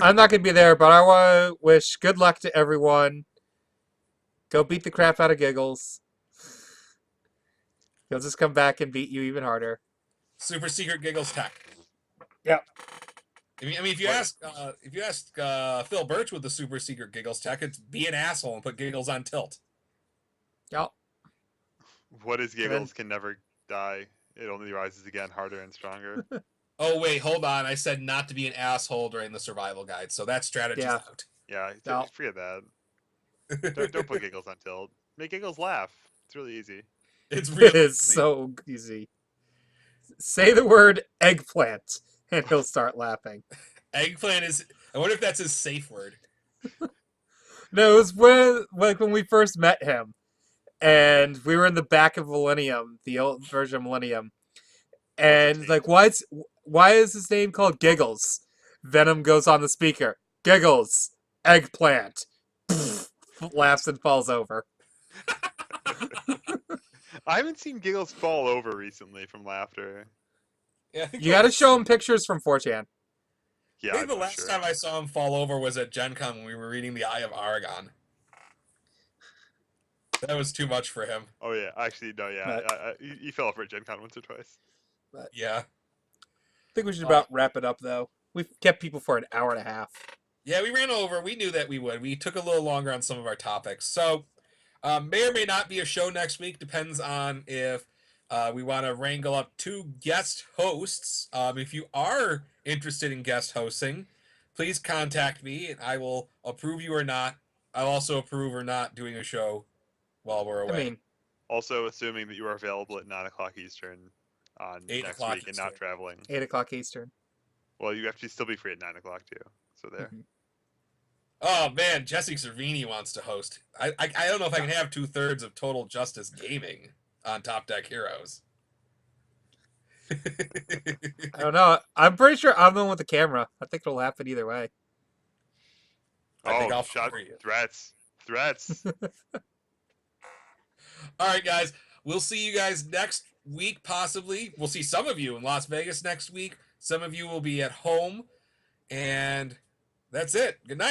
I'm not going to be there, but I want to wish good luck to everyone. Go beat the crap out of Giggles. He'll just come back and beat you even harder. Super secret Giggles tech. Yep. I mean, if you ask Phil Birch with the super secret Giggles tech, it's be an asshole and put Giggles on tilt. Yep. What is Giggles can never die. It only rises again harder and stronger. Oh, wait, hold on. I said not to be an asshole during the survival guide, so that strategy's out. Yeah, forget that. Don't put Giggles on tilt. Make Giggles laugh. It's really easy. It's really easy. So easy. Say the word eggplant, and he'll start laughing. Eggplant is... I wonder if that's his safe word. No, it was when we first met him, and we were in the back of Millennium, the old version of Millennium, and like, why is his name called Giggles? Venom goes on the speaker. Giggles, eggplant. Laughs and falls over. I haven't seen Giggles fall over recently from laughter. Yeah, I think You the got to last- show him pictures from 4chan. Yeah, I think I'm the not last sure. time I saw him fall over was at Gen Con when we were reading The Eye of Aragon. That was too much for him. Oh yeah, actually no, yeah, But- he fell over at Gen Con once or twice. Yeah. I think we should about wrap it up, though. We've kept people for an hour and a half. Yeah, we ran over. We knew that we would. We took a little longer on some of our topics. So, may or may not be a show next week. Depends on if we want to wrangle up 2 guest hosts. If you are interested in guest hosting, please contact me and I will approve you or not. I'll also approve or not doing a show while we're away. I mean, Also, assuming that you are available at 9:00 Eastern on 8 next o'clock week and not Eastern. traveling. 8 o'clock Eastern. Well, you have to still be free at 9:00 too. So there. Mhm. Oh man, Jesse Cervini wants to host. I don't know if I can have 2/3 of Total Justice Gaming on Top Deck Heroes. I don't know. I'm pretty sure I'm the one with the camera. I think it'll happen either way. I think Oh, I'll shot fire you. threats. All right, guys. We'll see you guys next week, possibly. We'll see some of you in Las Vegas next week. Some of you will be at home. And that's it. Good night.